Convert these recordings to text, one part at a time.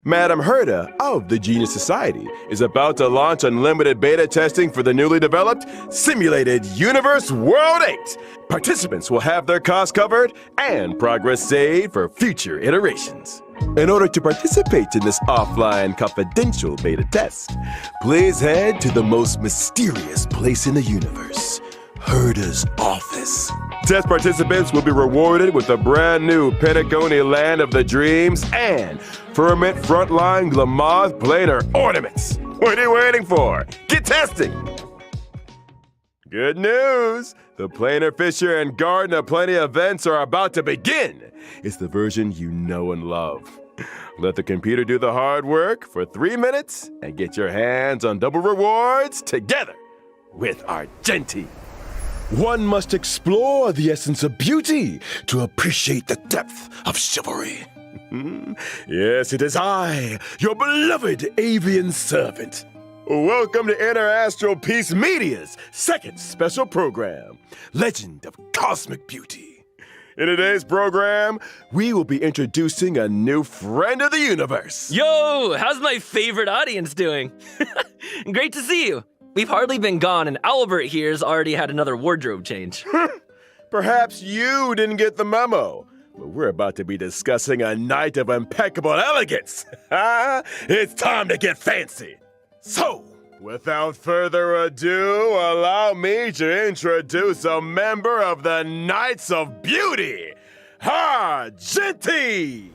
Madam Herda of the Genius Society is about to launch unlimited beta testing for the newly developed Simulated Universe World 8. Participants will have their costs covered and progress saved for future iterations. In order to participate in this offline confidential beta test, please head to the most mysterious place in the universe, Herda's office. Test participants will be rewarded with a brand new Pentagony Land of the Dreams and Firmament Frontline Glamoth Planar Ornaments. What are you waiting for? Get testing! Good news! The Planar Fisher and Garden of Plenty events are about to begin. It's the version you know and love. Let the computer do the hard work for 3 minutes and get your hands on double rewards together with Argenti. One must explore the essence of beauty to appreciate the depth of chivalry. Yes, it is I, your beloved avian servant. Welcome to Interastral Peace Media's second special program, Legend of Cosmic Beauty. In today's program, we will be introducing a new friend of the universe. Yo, how's my favorite audience doing? Great to see you. We've hardly been gone, and Albert here's already had another wardrobe change. Perhaps you didn't get the memo, but we're about to be discussing a night of impeccable elegance. It's time to get fancy. So, without further ado, allow me to introduce a member of the Knights of Beauty, Argenti!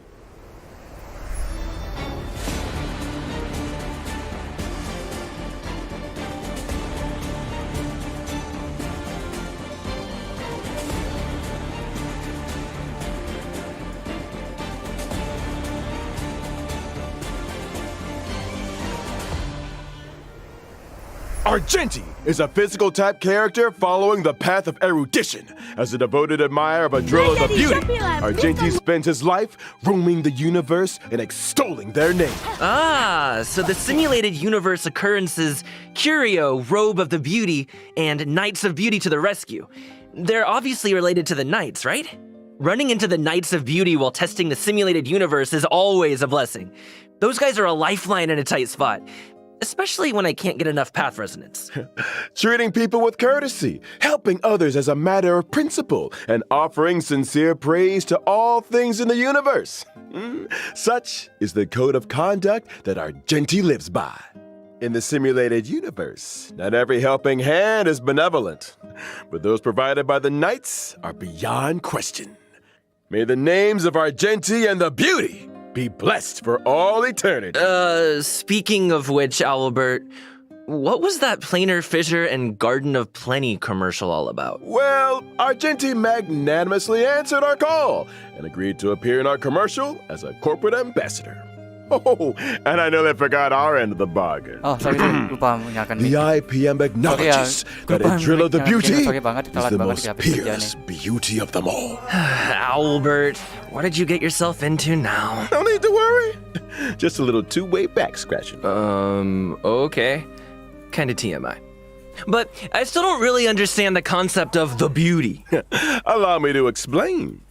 Argenti is a physical type character following the path of erudition. As a devoted admirer of Adrilla's of beauty, Argenti spends his life roaming the universe and extolling their name. So the simulated universe occurrences Curio, Robe of the Beauty, and Knights of Beauty to the rescue. They're obviously related to the Knights, right? Running into the Knights of Beauty while testing the simulated universe is always a blessing. Those guys are a lifeline in a tight spot. Especially when I can't get enough path resonance. Treating people with courtesy, helping others as a matter of principle, and offering sincere praise to all things in the universe. Such is the code of conduct that Argenti lives by. In the simulated universe, not every helping hand is benevolent, but those provided by the Knights are beyond question. May the names of Argenti and the Beauty be blessed for all eternity. Speaking of which, Albert, what was that Planar Fissure and Garden of Plenty commercial all about? Well, Argenti magnanimously answered our call and agreed to appear in our commercial as a corporate ambassador. Oh, and I nearly forgot our end of the bargain. Oh, sorry, lupa menyalakan The mic. IPM acknowledges that lupa Adrilla the menyalakan Beauty mic. Sorry banget, is telat the banget most di habis kerja peerless nih. beauty of them all. Albert, what did you get yourself into now? No need to worry. Just a little two-way back scratching. Okay. Kinda TMI. But I still don't really understand the concept of the beauty. Allow me to explain.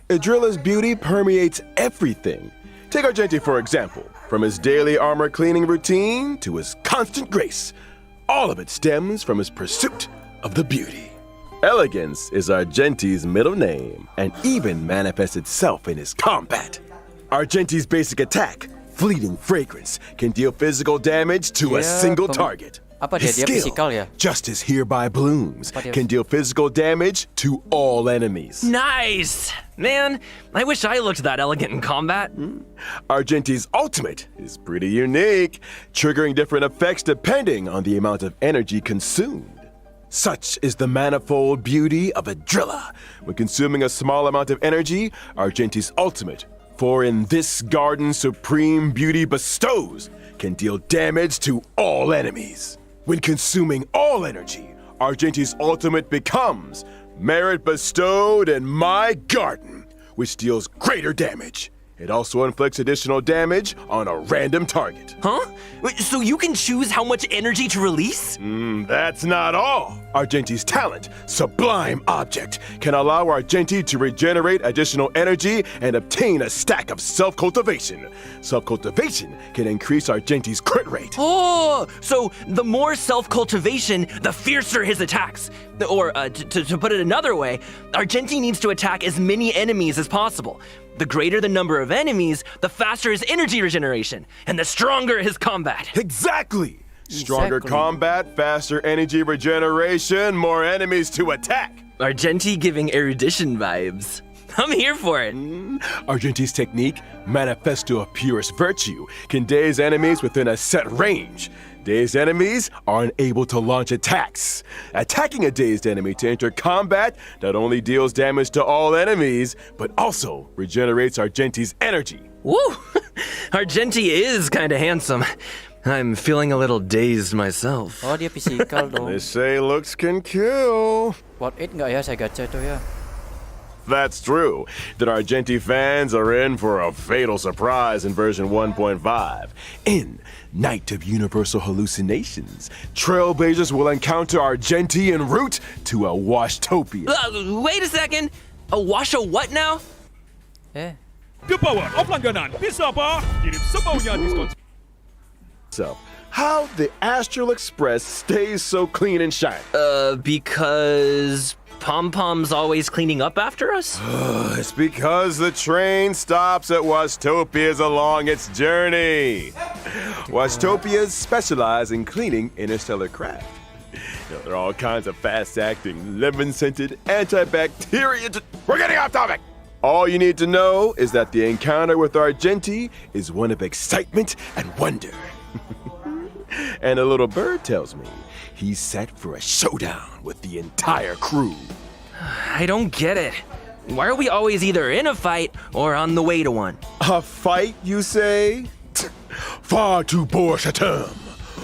Adrilla's beauty permeates everything. Take Argenti, for example. From his daily armor cleaning routine to his constant grace, all of it stems from his pursuit of the beauty. Elegance is Argenti's middle name and even manifests itself in his combat. Argenti's basic attack, Fleeting Fragrance, can deal physical damage to a single target. Apa dia? His Dia skill, physical ya? Justice Hereby Blooms, Apa dia? can deal physical damage to all enemies. Nice! Man, I wish I looked that elegant in combat. Argenti's ultimate is pretty unique, triggering different effects depending on the amount of energy consumed. Such is the manifold beauty of Adrilla. When consuming a small amount of energy, Argenti's ultimate, for in this garden supreme beauty bestows, can deal damage to all enemies. When consuming all energy, Argenti's ultimate becomes Merit Bestowed in My Garden, which deals greater damage. It also inflicts additional damage on a random target. Huh? Wait, so you can choose how much energy to release? That's not all. Argenti's talent, Sublime Object, can allow Argenti to regenerate additional energy and obtain a stack of self-cultivation. Self-cultivation can increase Argenti's crit rate. Oh, so the more self-cultivation, the fiercer his attacks. Or, to put it another way, Argenti needs to attack as many enemies as possible. The greater the number of enemies, the faster his energy regeneration, and the stronger his combat. Exactly! Stronger Exactly. combat, faster energy regeneration, more enemies to attack. Argenti giving erudition vibes. I'm here for it. Argenti's technique, Manifesto of Purest Virtue, can daze enemies within a set range. Dazed enemies are unable to launch attacks. Attacking a dazed enemy to enter combat not only deals damage to all enemies, but also regenerates Argenti's energy. Woo! Argenti is kinda handsome. I'm feeling a little dazed myself. Oh dia physical dong. They say looks can kill. What it nggak ya saya gacha tuh ya. That's true. That Argenti fans are in for a fatal surprise in version 1.5. In Night of Universal Hallucinations, Trailblazers will encounter Argenti en route to a Washtopia. Wait a second. A wash a what now? Eh, The power of langganan bisa apa? Kirim semaunya diskon. So, how the Astral Express stays so clean and shiny? Because Pom Pom's always cleaning up after us? It's because the train stops at Washtopias along its journey. Washtopias specialize in cleaning interstellar craft. There are all kinds of fast-acting, lemon-scented, antibacterial... We're getting off topic! All you need to know is that the encounter with Argenti is one of excitement and wonder. And a little bird tells me he's set for a showdown with the entire crew. I don't get it. Why are we always either in a fight or on the way to one? A fight, you say? Far too bourge a term.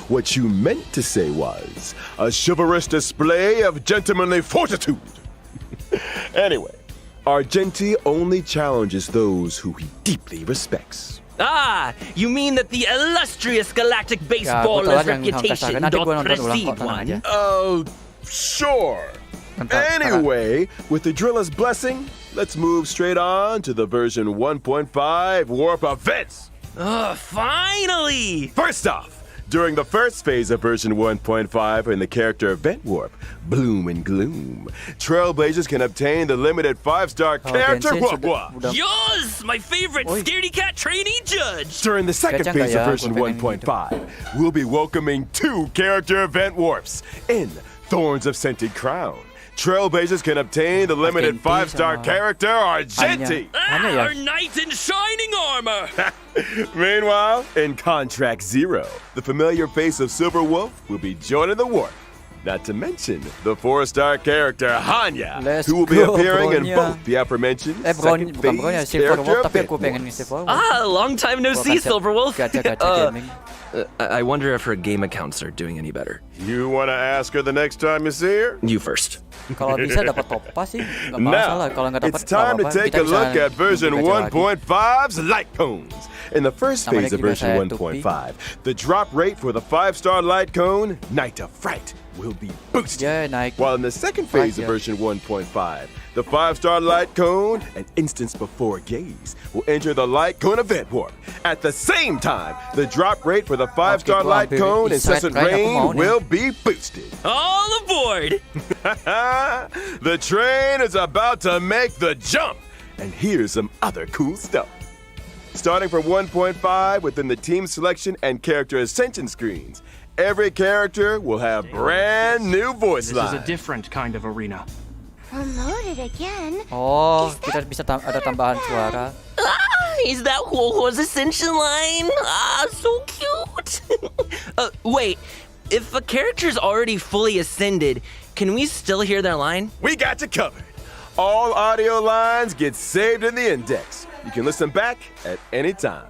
What you meant to say was a chivalrous display of gentlemanly fortitude. Anyway, Argenti only challenges those who he deeply respects. Ah, you mean that the illustrious galactic baseballers' betul, yang reputation Nanti don't gua nonton ulang precede kok, tenang one? aja. Oh, sure. Anyway, with the driller's blessing, let's move straight on to the version 1.5 warp events. Finally! First off, during the first phase of version 1.5 in the character event warp, Bloom and Gloom, Trailblazers can obtain the limited 5-star character Genshin Wagwa. udah Yours, my favorite Oi. scaredy cat trainee judge! During the second Kacang phase nggak of ya? version Gua pengen 1.5, we'll be welcoming 2 character event warps. In Thorns of Scented Crown, Trailblazers can obtain the limited Argenti 5-star sama character Argenti. Hanya ya? Our knight in shining armor! Meanwhile, in Contract Zero, the familiar face of Silver Wolf will be joining the warp. Not to mention the 4-star character Hanya, Let's who will be go, appearing in Bronya. both the aforementioned Eh bukan second bukan phase Silver character Wolf tapi event aku pengen warps. Silver Wolf. Ah, long time no Gua see, gacha- Silverwolf. Gacha gaming. I wonder if her game accounts are doing any better. You want to ask her the next time you see her? You first. Kalau bisa dapat topa sih nggak masalah. Now, Kalau nggak dapat it's time to nggak take apa-apa. a Kita look bisa at version nunggu gacha lagi. 1.5's light cones. In the first Namanya phase of juga version saya 1.5, the drop rate for the 5-star light cone, Night of Fright, will be boosted. Dia naik. While in the second phase of Fright, version yeah. 1.5, the 5-star light cone, an instance before gaze, will enter the light cone event warp. At the same time, the drop rate for the 5-star gua light ambil cone East Side incessant Ride, aku rain mau nih. will be boosted. All aboard! The train is about to make the jump. And here's some other cool stuff. Starting from 1.5 within the team selection and character ascension screens, every character will have brand new voice This is a lines. different kind of arena. Promoted again? Oh, kita bisa ada tambahan suara. Is that Huohuo's ascension line? Ah, so cute! Wait, if a character's already fully ascended, can we still hear their line? We got you covered. All audio lines get saved in the index. You can listen back at any time.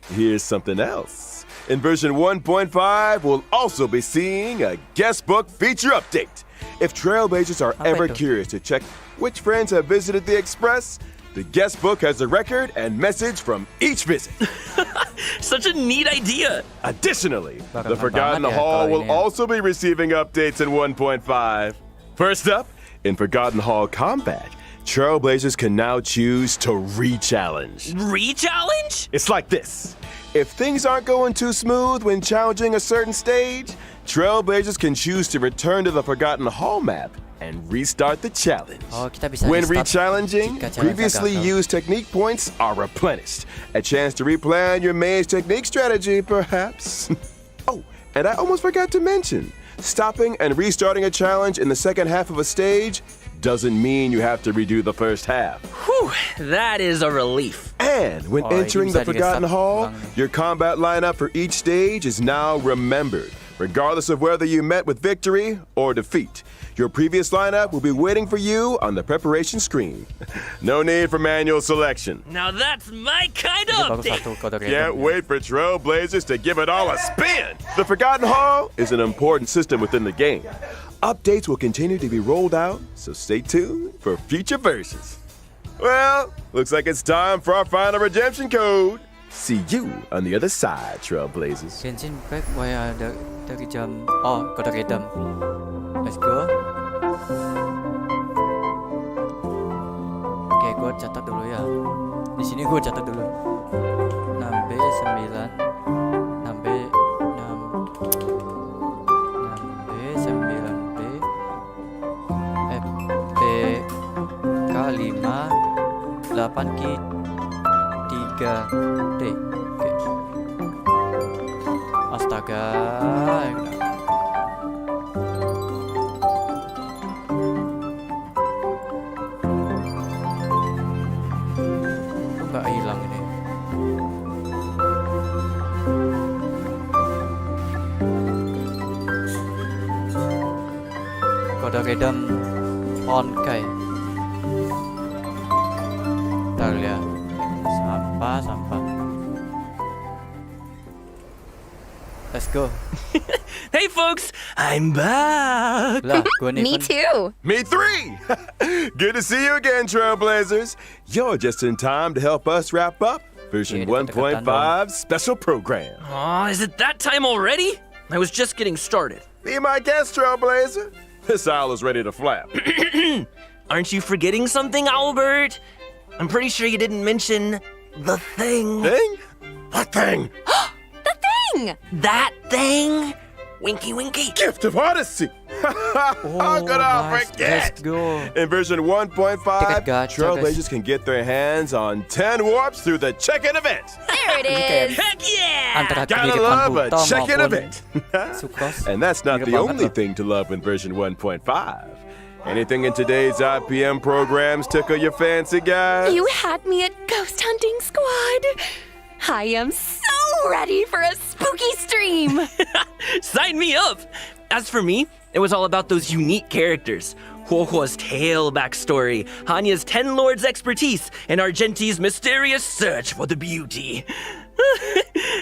Here's something else. In version 1.5, we'll also be seeing a guest book feature update. If Trailblazers are Apa ever itu? curious to check which friends have visited the Express, The guest book has a record and message from each visit. Such a neat idea. Additionally, Bakal the keren Forgotten banget ya Hall kalau will ini ya. also be receiving updates in 1.5. First up, in Forgotten Hall Combat, Trailblazers can now choose to re-challenge. Re-challenge? It's like this. If things aren't going too smooth when challenging a certain stage, Trailblazers can choose to return to the Forgotten Hall map and restart the challenge. Oh, kita bisa When restart re-challenging, jika challenge-nya previously gagal. used technique points are replenished. A chance to replan your maze technique strategy, perhaps. Oh, and I almost forgot to mention, stopping and restarting a challenge in the second half of a stage doesn't mean you have to redo the first half. Whew, that is a relief. And when Oh, ini entering bisa the Forgotten di-restart Hall, ulang nih. your combat lineup for each stage is now remembered, regardless of whether you met with victory or defeat. Your previous lineup will be waiting for you on the preparation screen. No need for manual selection. Now that's my kind Ini of baru update. satu kode random. Can't wait for Trailblazers to give it all a spin. The Forgotten Hall is an important system within the game. Updates will continue to be rolled out, so stay tuned for future versions. Well, looks like it's time for our final redemption code. See you on the other side, Trailblazers. Genshin Impact dari jam. Oh, kode random. Let's go. Oke, gue catat dulu ya. Di sini gue catat dulu. 6B 9 6B 9B FPK 5 8Q 3D. Oke. Astaga. Nggak hilang ini. Kode random on kai. Ntar lihat. Sampah. Let's go. Hey folks, I'm back. Lah, gue nih Me Van. too. Me three! Good to see you again, Trailblazers. You're just in time to help us wrap up version Iya, deket-deketan 1.5 special program. Aw, is it that time already? I was just getting started. Be my guest, Trailblazer. This owl is ready to flap. Aren't you forgetting something, Albert? I'm pretty sure you didn't mention the thing. Thing? What thing? The thing! That thing? Winky winky. Gift of Odyssey! How could I nice. forget? Let's go. In version 1.5, Tiket gacha, Trailblazers can get their hands on 10 warps through the check-in event. There it is. Heck yeah! Antara Gotta kehidupan love a Buta check-in maupun event. Sucrose. And that's not Mirip the banget only loh. thing to love in version 1.5. Anything in today's IPM programs tickle your fancy, guys? You had me at Ghost Hunting Squad. I am so ready for a spooky stream. Sign me up! As for me, it was all about those unique characters. Huohuo's tale backstory, Hanya's 10 Lords expertise, and Argenti's mysterious search for the beauty.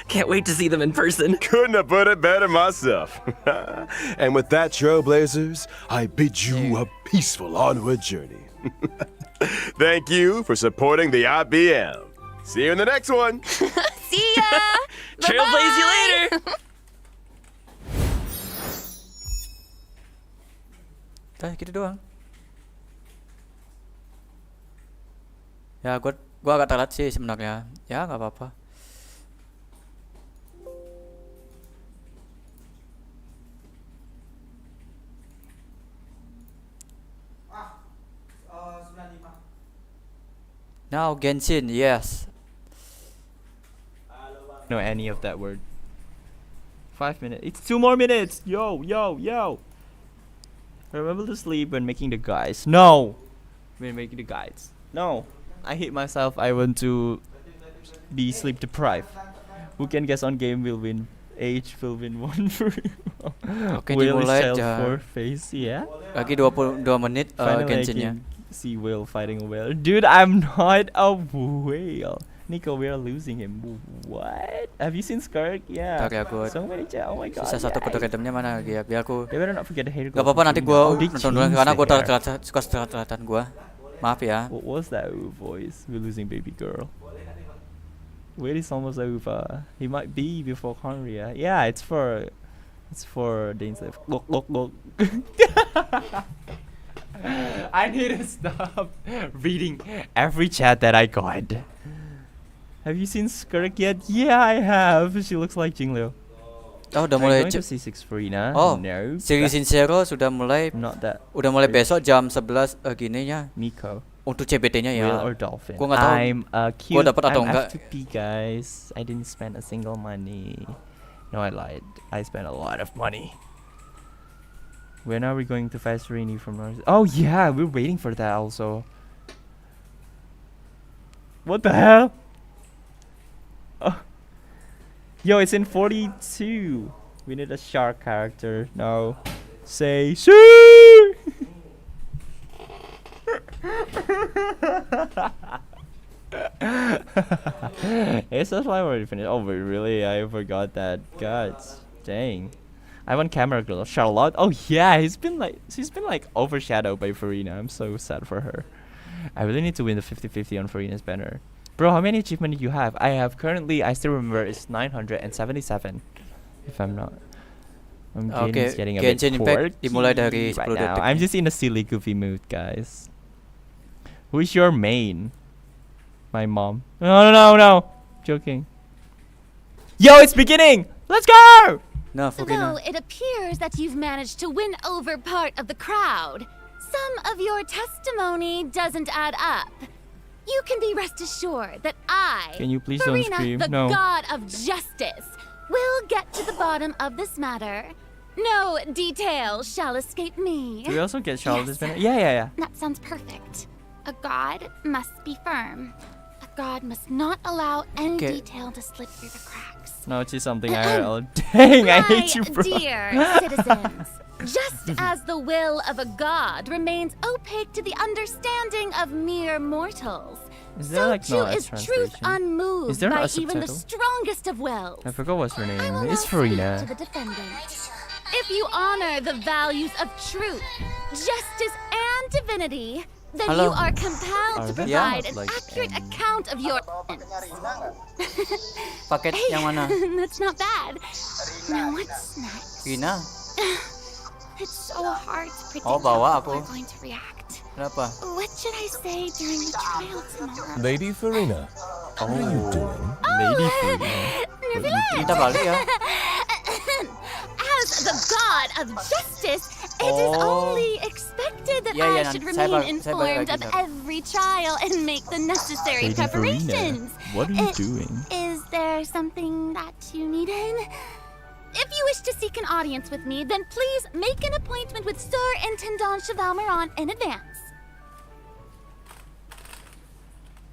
Can't wait to see them in person. Couldn't have put it better myself. And with that, Trailblazers, I bid you a peaceful onward journey. Thank you for supporting the IBM. See you in the next one. See ya. Trailblaze you Bye-bye. later! Udah gitu doang. Ya, gua agak telat sih sebenarnya. Ya, nggak apa-apa. Now Genshin, yes. Know any of that word. 5 minutes. It's 2 more minutes. Yo. Remember to sleep when making the guides. No. When making the guides. No. I hate myself. I want to be sleep deprived. Who can guess on game will win. Age will win one for Oke, Will is dimulai shell aja. for face. Yeah. Lagi 22 menit Finally I Genshinnya. can see whale fighting a whale. Dude, I'm not a whale. Nico, we are losing him. What? Have you seen Skirk? Yeah. Ntar ya, gua So many oh my god. sisa satu yeah. kode randomnya mana lagi ya, biar aku. They better not forget the hater. Gak apa-apa, nanti gua nonton dulu karena gua suka telat-telatan gua. Maaf ya. What was that voice? We're losing baby girl. Wait, it's almost over. He might be before Conria. Yeah, it's for Dane's life. Look. I need to stop reading every chat that I got. Have you seen Skirk yet? Yeah, I have. She looks like Jingliu. Oh, udah Are mulai you going to C6 Farina? Oh, No. Seri Sincero sudah mulai Not that. udah mulai besok jam 11 gininya Miko. untuk CBT-nya ya. Whale or dolphin? Gua nggak tahu. I'm cute. dapat atau I'm enggak. F2P, guys. I didn't spend a single money. No, I lied. I spent a lot of money. When are we going to fast Rini from North? Oh yeah, we're waiting for that also. What the hell? Oh. Yo, it's in 42. We need a shark character. No. Say shoo! It's just why we're finished. Oh, wait, really? I forgot that. God, dang. I want camera girl Charlotte. Oh yeah, she's been like overshadowed by Farina. I'm so sad for her. I really need to win the 50-50 on Farina's banner. Bro, how many achievements do you have? I have currently, I still remember, it's 977. If I'm not. Okay, getting a bit Genshin Impact quirky dimulai dari 10 right now. detik I'm nih. just in a silly goofy mood, guys. Who's your main? My mom. No. Joking. Yo, it's beginning! Let's go! Nah, Though Fukina. it appears that you've managed to win over part of the crowd, some of your testimony doesn't add up. You can be rest assured that I, Can you please don't Farina, scream? the No. god of justice, will get to the bottom of this matter. No detail shall escape me. Do we also get Charlotte's Yes. banner? Yeah. That sounds perfect. A god must be firm. A god must not allow any Okay. detail to slip through the cracks. No, it's just something IRL. Dang, I hate you, My bro. dear citizens, just as the will of a god remains opaque to the understanding of mere mortals, Is there so like too no is translation? truth unmoved Is there by not a even the subtitle? strongest of wills. I forgot what's her I name. will It's now speak to Farina. the defendant. If you honor the values of truth, justice, and divinity, then Hello. you are compelled to Are they? provide Yeah. an Like, accurate account of your. Paket yang mana? That's not bad. Now what's next? Fukina. It's so hard to predict Oh, how bawa people aku. are going to react. Kenapa? What should I say during the trial tomorrow? Lady Farina, what are you doing? Lady Farina. Minta balik ya. As the god of justice, it is Oh. only expected that Yeah, I yeah, should nanti saya remain saya balik informed lagi, of Sar. every trial and make the necessary Lady Farina. preparations. What are you It- doing? Is there something that you needed? If you wish to seek an audience with me, then please make an appointment with Sir Intendant Chevalmeron in advance.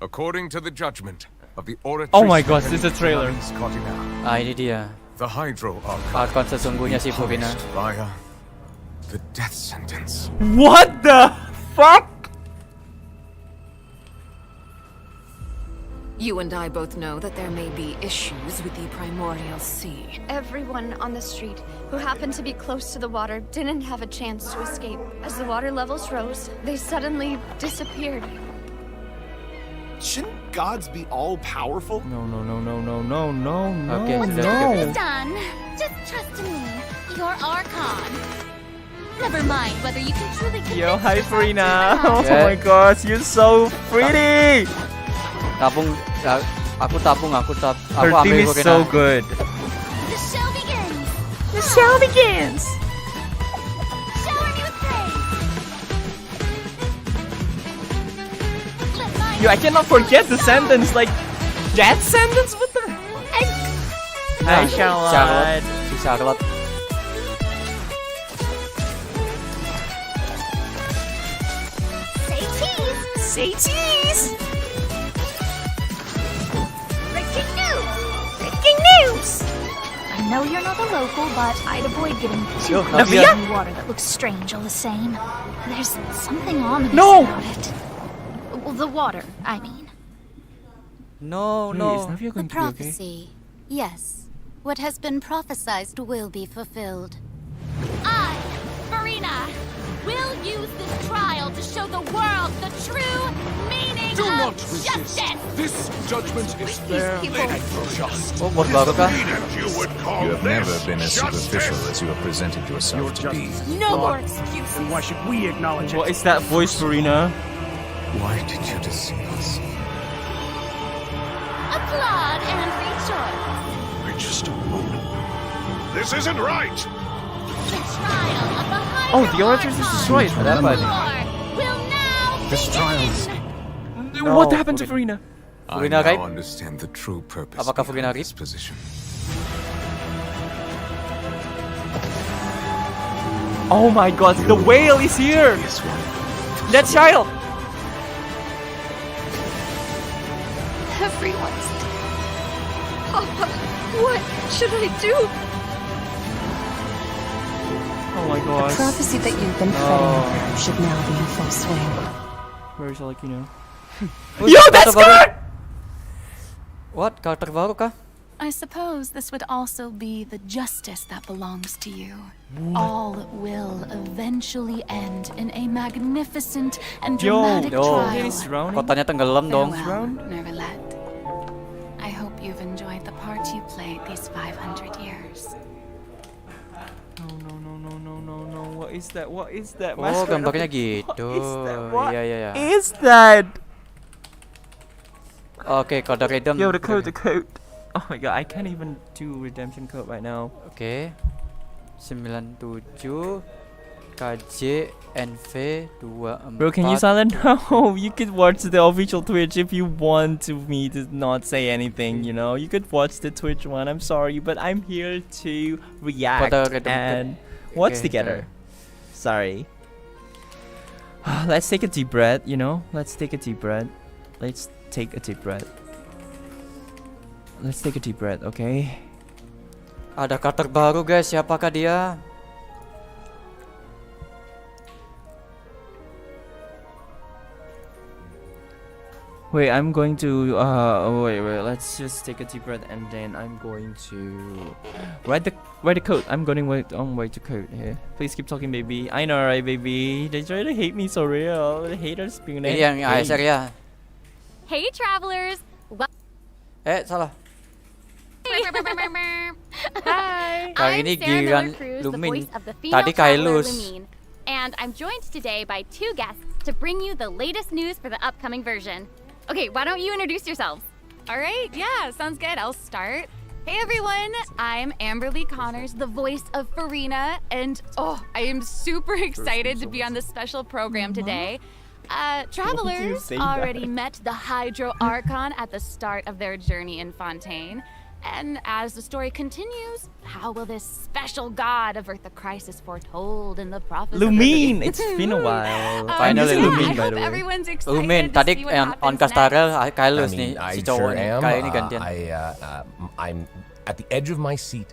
According to the judgment of the orator. Oh my gosh, this is a trailer. Ini dia. The Hydro Akun sesungguhnya si Fukina. via the death sentence. What the fuck? You and I both know that there may be issues with the primordial sea. Everyone on the street who happened to be close to the water didn't have a chance to escape. As the water levels rose, they suddenly disappeared. Shouldn't gods be all powerful? No. Okay, What's let's done go. is done. Just trust in me. You're Archon. Never mind whether you can truly convince Yo, hi yourself Farina. to Oh Yeah. my gosh, you're so pretty. Tabung. Aku tabung. Aku Her team ambil is Fukina. so good. The show begins. The show begins. Shower me with praise. Let my Yo, I cannot forget the sentence. Like, that sentence? What the heck? Hi, Nah, Charlotte. Si Charlotte. say cheese. Say cheese. Breaking news. Breaking news! I know you're not a local, but I'd avoid getting too Yo, close to Navia? any water that looks strange all the same. There's something ominous No! about it. Well, the water, I mean. No, Wait, is no. Navia The going to be okay? prophecy. Yes. What has been prophesied will be fulfilled. I, Farina, will use this trial to show the world the true meaning Do of not resist. justice. This judgment is fair and just. Oh, mod baru kah? You would call You have never been as superficial as you have presented yourself to be. No more excuses. Why should we acknowledge What is that voice, Farina? Why did you deceive us? Applaud and rejoice. Wait just a moment. This isn't right. The trial of the Hydra Oh, the Orators is destroyed. Ada apa nih? War will now This trial is... What happened to Farina? I Furina now Raib? understand the true purpose Apakah Furina behind Raib? this position. Oh my god, the whale is here! Yes, one. That child! Everyone's dead. Papa, what should I do? Oh my god. Prophecy that you've been praying for should now be in full swing. Where is Alekino? Yo, that's good! What? Karakter baru kah? I suppose this would also be the justice that belongs to you. All will eventually end in a magnificent and dramatic Yo, trial. kotanya tenggelam dong. Farewell, Neverland. I hope you've enjoyed the part you played these 500 years. No. What is that? What is that? Oh, gambarnya gitu. What Iya, iya, iya. is that? Oke, kode redeem. Yo, the code. Oh my god, I can't even do redemption code right now. Oke. 97 KJ NV 24. Bro, can you silent? No, you could watch the official Twitch if you want to me to not say anything, you know? You could watch the Twitch one, I'm sorry, but I'm here to react and watch together. Sorry. Let's take a deep breath, you know? Let's take a deep breath. Let's take a deep breath. Let's take a deep breath, okay? Ada karakter baru guys, siapakah dia? Wait, I'm going to wait, let's just take a deep breath and then I'm going to write the code. I'm going to write the code here. Please keep talking, baby. I know, right, baby? They try to hate me so real. The haters being Ini yang HSR ya. Hey, travelers. Salah. Hi. Kali ini giliran Lumin. Tadi Kailus. And I'm joined today by two guests to bring you the latest news for the upcoming version. Okay, why don't you introduce yourselves? All right, yeah, sounds good. I'll start. Hey everyone, I'm Amberly Connors, the voice of Farina, and I am super excited to be on this special program today. Travelers already met the Hydro Archon at the start of their journey in Fontaine. And as the story continues, how will this special god avert the crisis foretold in the prophecy? Lumin, it's been a while. Finally, Lumin, I by hope the way. everyone's excited Lumin, to tadi see what yang on happens Castarel next. Kailus I nih, mean, I si cowok sure nih. am. Kali ini gantian. I'm at the edge of my seat.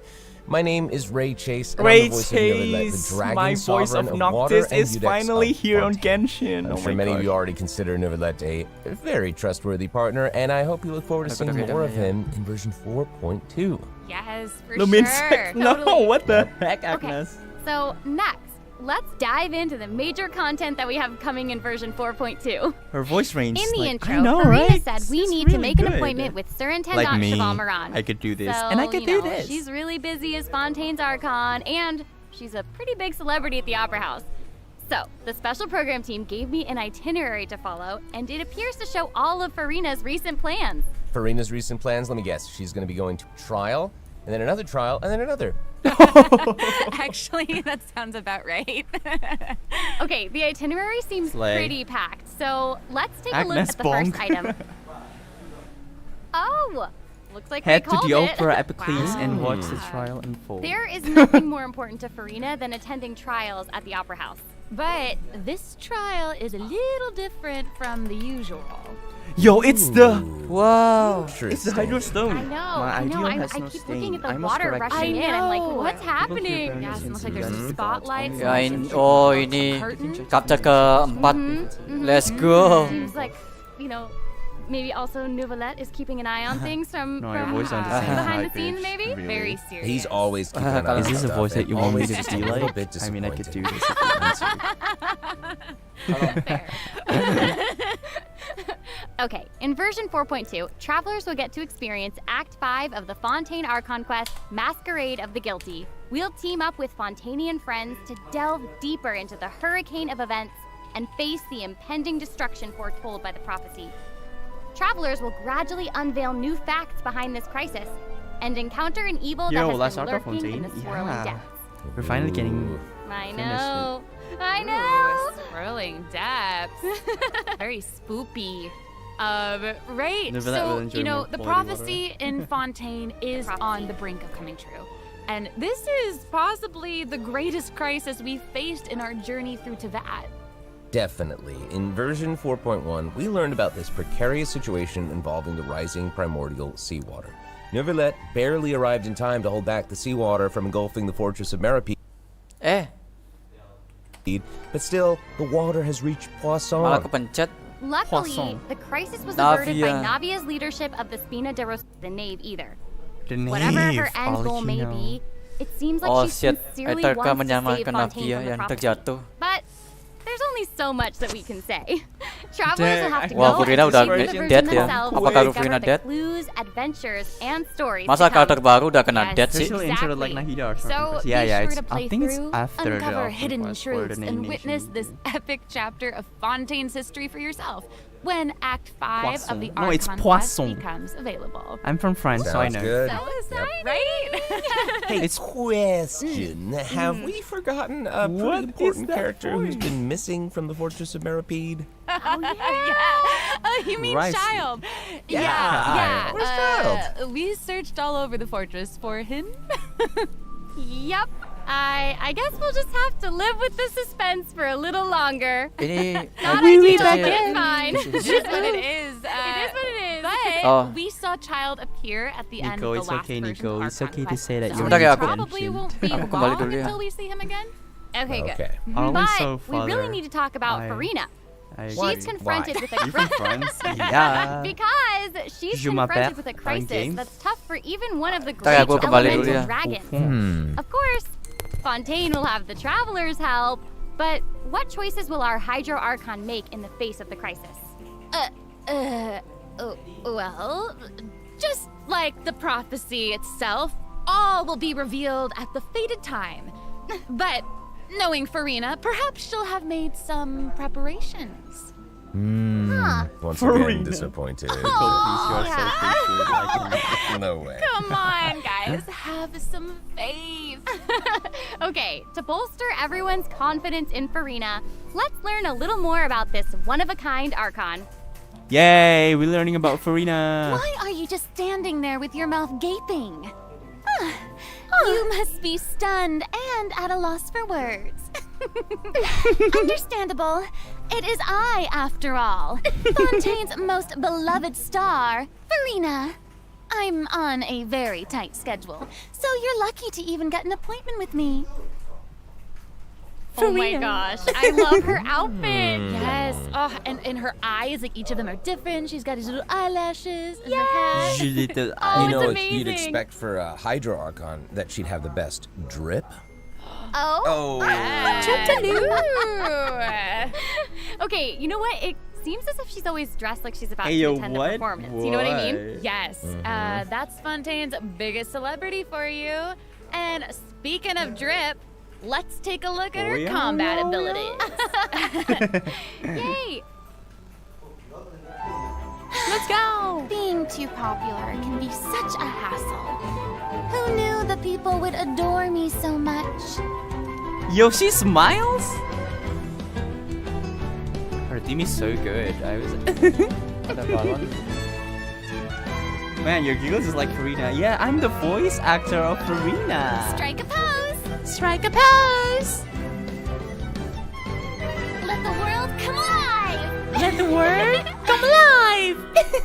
My name is Ray Chase, and Ray I'm the voice of Neverland, the Chase, dragon my voice of sovereign of water Noctis and is Eudex finally of here on Fontaine. Genshin. I'm Oh sure my many of god. you already consider Neverland a very trustworthy partner, and I hope you look forward to seeing more of him in version 4.2. Yes, for Lumin's sure. no, Totally. what the heck, Okay, Agnes? so next, let's dive into the major content that we have coming in version 4.2. Her voice range. In the like, intro, I know, Farina right? said we It's need to really make an good. appointment with Sir Like Intendant me, Cheval Moran. I could do this, So, and I could do know, this. She's really busy as Fontaine's Archon, and she's a pretty big celebrity at the Opera House. So, the special program team gave me an itinerary to follow, and it appears to show all of Farina's recent plans. Farina's recent plans, let me guess, she's going to be going to trial, and then another trial, and then another. Actually, that sounds about right. Okay, the itinerary seems Slay. pretty packed, so let's take a look Agnes at the Bonk. first item. Oh, looks like Head they to called the it. Opera Epicles and Wow. watch the trial unfold. There is nothing more important to Farina than attending trials at the Opera House. But this trial is a little different from the usual. Yo, it's the Wow. Sure, it's the Hydro Stone. I know, My I know. ideal has I no keep stain. looking at the I must water correct rushing it. in. I'm like, know. what's happening? People Yeah, it feel looks like very there's a sensitive. spotlight. Ya ini Curtain. chapter keempat. Mhm, Let's go. Seems like, you know, maybe also Nouvellette is keeping an eye on things from No, your voice sounds the same. behind the High scenes, pitch. maybe? Really? Very serious. He's always keeping an eye on Is this a stuff, voice that and you want me always to just be a little like? bit I mean, I could do disappointed. this if you want to. Okay, in version 4.2, travelers will get to experience Act 5 of the Fontaine Archon quest, Masquerade of the Guilty. We'll team up with Fontainian friends to delve deeper into the hurricane of events and face the impending destruction foretold by the prophecy. Travelers will gradually unveil new facts behind this crisis and encounter an evil Yo, that Last has been Arc of lurking in the Fontaine? swirling Yeah. depths. We're finally getting. I Finish know. I know. Ooh, swirling depths. Very spoopy. Right. Nouvellette will So, enjoy you know, more the quality prophecy in Fontaine is on the brink of coming true. And this is possibly the greatest crisis we've faced in our journey through Teyvat. Definitely. In version 4.1, we learned about this precarious situation involving the rising primordial seawater. Nouvellette barely arrived in time to hold back the seawater from engulfing the fortress of Meripede, but still, the water has reached Poisson. Malah kepencet. Luckily, Poisson. the crisis was averted by Navia. Navia's leadership of the Spina de the Knave either. The Whatever her knave, end I'll goal let may you know. be, it seems like Oh she shit, sincerely Eterka wants to save menyelamatkan Fontaine Navia from the yang prophecy. terjatuh. But there's only so much that we can say. Travelers will have to Wah, go Furina and udah discover the dead version ya. themselves Apakah to discover Furina the dead? clues, adventures, and stories Masa to come. karakter baru udah kena Yes, dead sih? Especially intro like Nahida or something. So Yeah, be yeah. sure It's, to play I think it's through, after the uncover Alpha hidden Quest or truths, the and Name witness Nation. this epic chapter of Fontaine's history for yourself when Act 5 of the Poisson. No, it's Archon quest Poisson. becomes available. I'm from France, so I Sounds know. good. So exciting! Right? Hey, it's question. Have we forgotten a What pretty is important that character who's voice? been missing from the fortress of Meripede? Oh, you mean Rice. Child? Yeah. Where's Child? We searched all over the fortress for him. Yep. I guess we'll just have to live with the suspense for a little longer. Ini Not Wait, ideal, back but in. it's fine. It is what it is. It is what it is. But Oh. we saw Child appear at the end Nico, of it's the last okay, version Nico. of It's Archon okay to quest, say that so you're Sebentar ya, it aku- probably won't be Aku kembali long dulu ya. until we see him again. Okay, good. Okay. Always But so we really father. need to talk about I- Farina. I She's agree. confronted with a You from France? Yeah. because she's Je m'appelle confronted with a dans crisis games. that's tough for even one of the Ntar ya, great gua kembali dulu elemental ya. dragons. Of course, Fontaine will have the travelers help, but what choices will our Hydro Archon make in the face of the crisis? Well, just like the prophecy itself, all will be revealed at the fated time. But knowing Farina, perhaps she'll have made some preparations. Once Farina. again, disappointed. Please, you are so faithful. I can- No way. Come on, guys, have some faith. Okay, to bolster everyone's confidence in Farina, let's learn a little more about this one-of-a-kind Archon. Yay, we're learning about Farina. Why are you just standing there with your mouth gaping? You must be stunned and at a loss for words. Understandable. It is I, after all. Fontaine's most beloved star, Farina. I'm on a very tight schedule, so you're lucky to even get an appointment with me. Oh my Farina. gosh, I love her outfit. Yes. Oh, and her eyes, like each of them are different. She's got these little eyelashes and her hat. Little Oh, You know, it's what you'd amazing. expect for a Hydro Archon that she'd have the best drip. Oh. Oh. Okay, you know what? It seems as if she's always dressed like she's about Hey, to yo, attend what? a performance. You know what I mean? What? Yes, that's Fontaine's biggest celebrity for you. And speaking of drip, let's take a look at her yeah, combat yeah, abilities. Yay! Let's go! Being too popular can be such a hassle. Who knew the people would adore me so much? Yoshi smiles? Her theme is so good. I was. Ada balon. Man, your giggles is like Farina. Yeah, I'm the voice actor of Farina. Strike a pose! Strike a pose! Let the world come alive! Let the word come alive!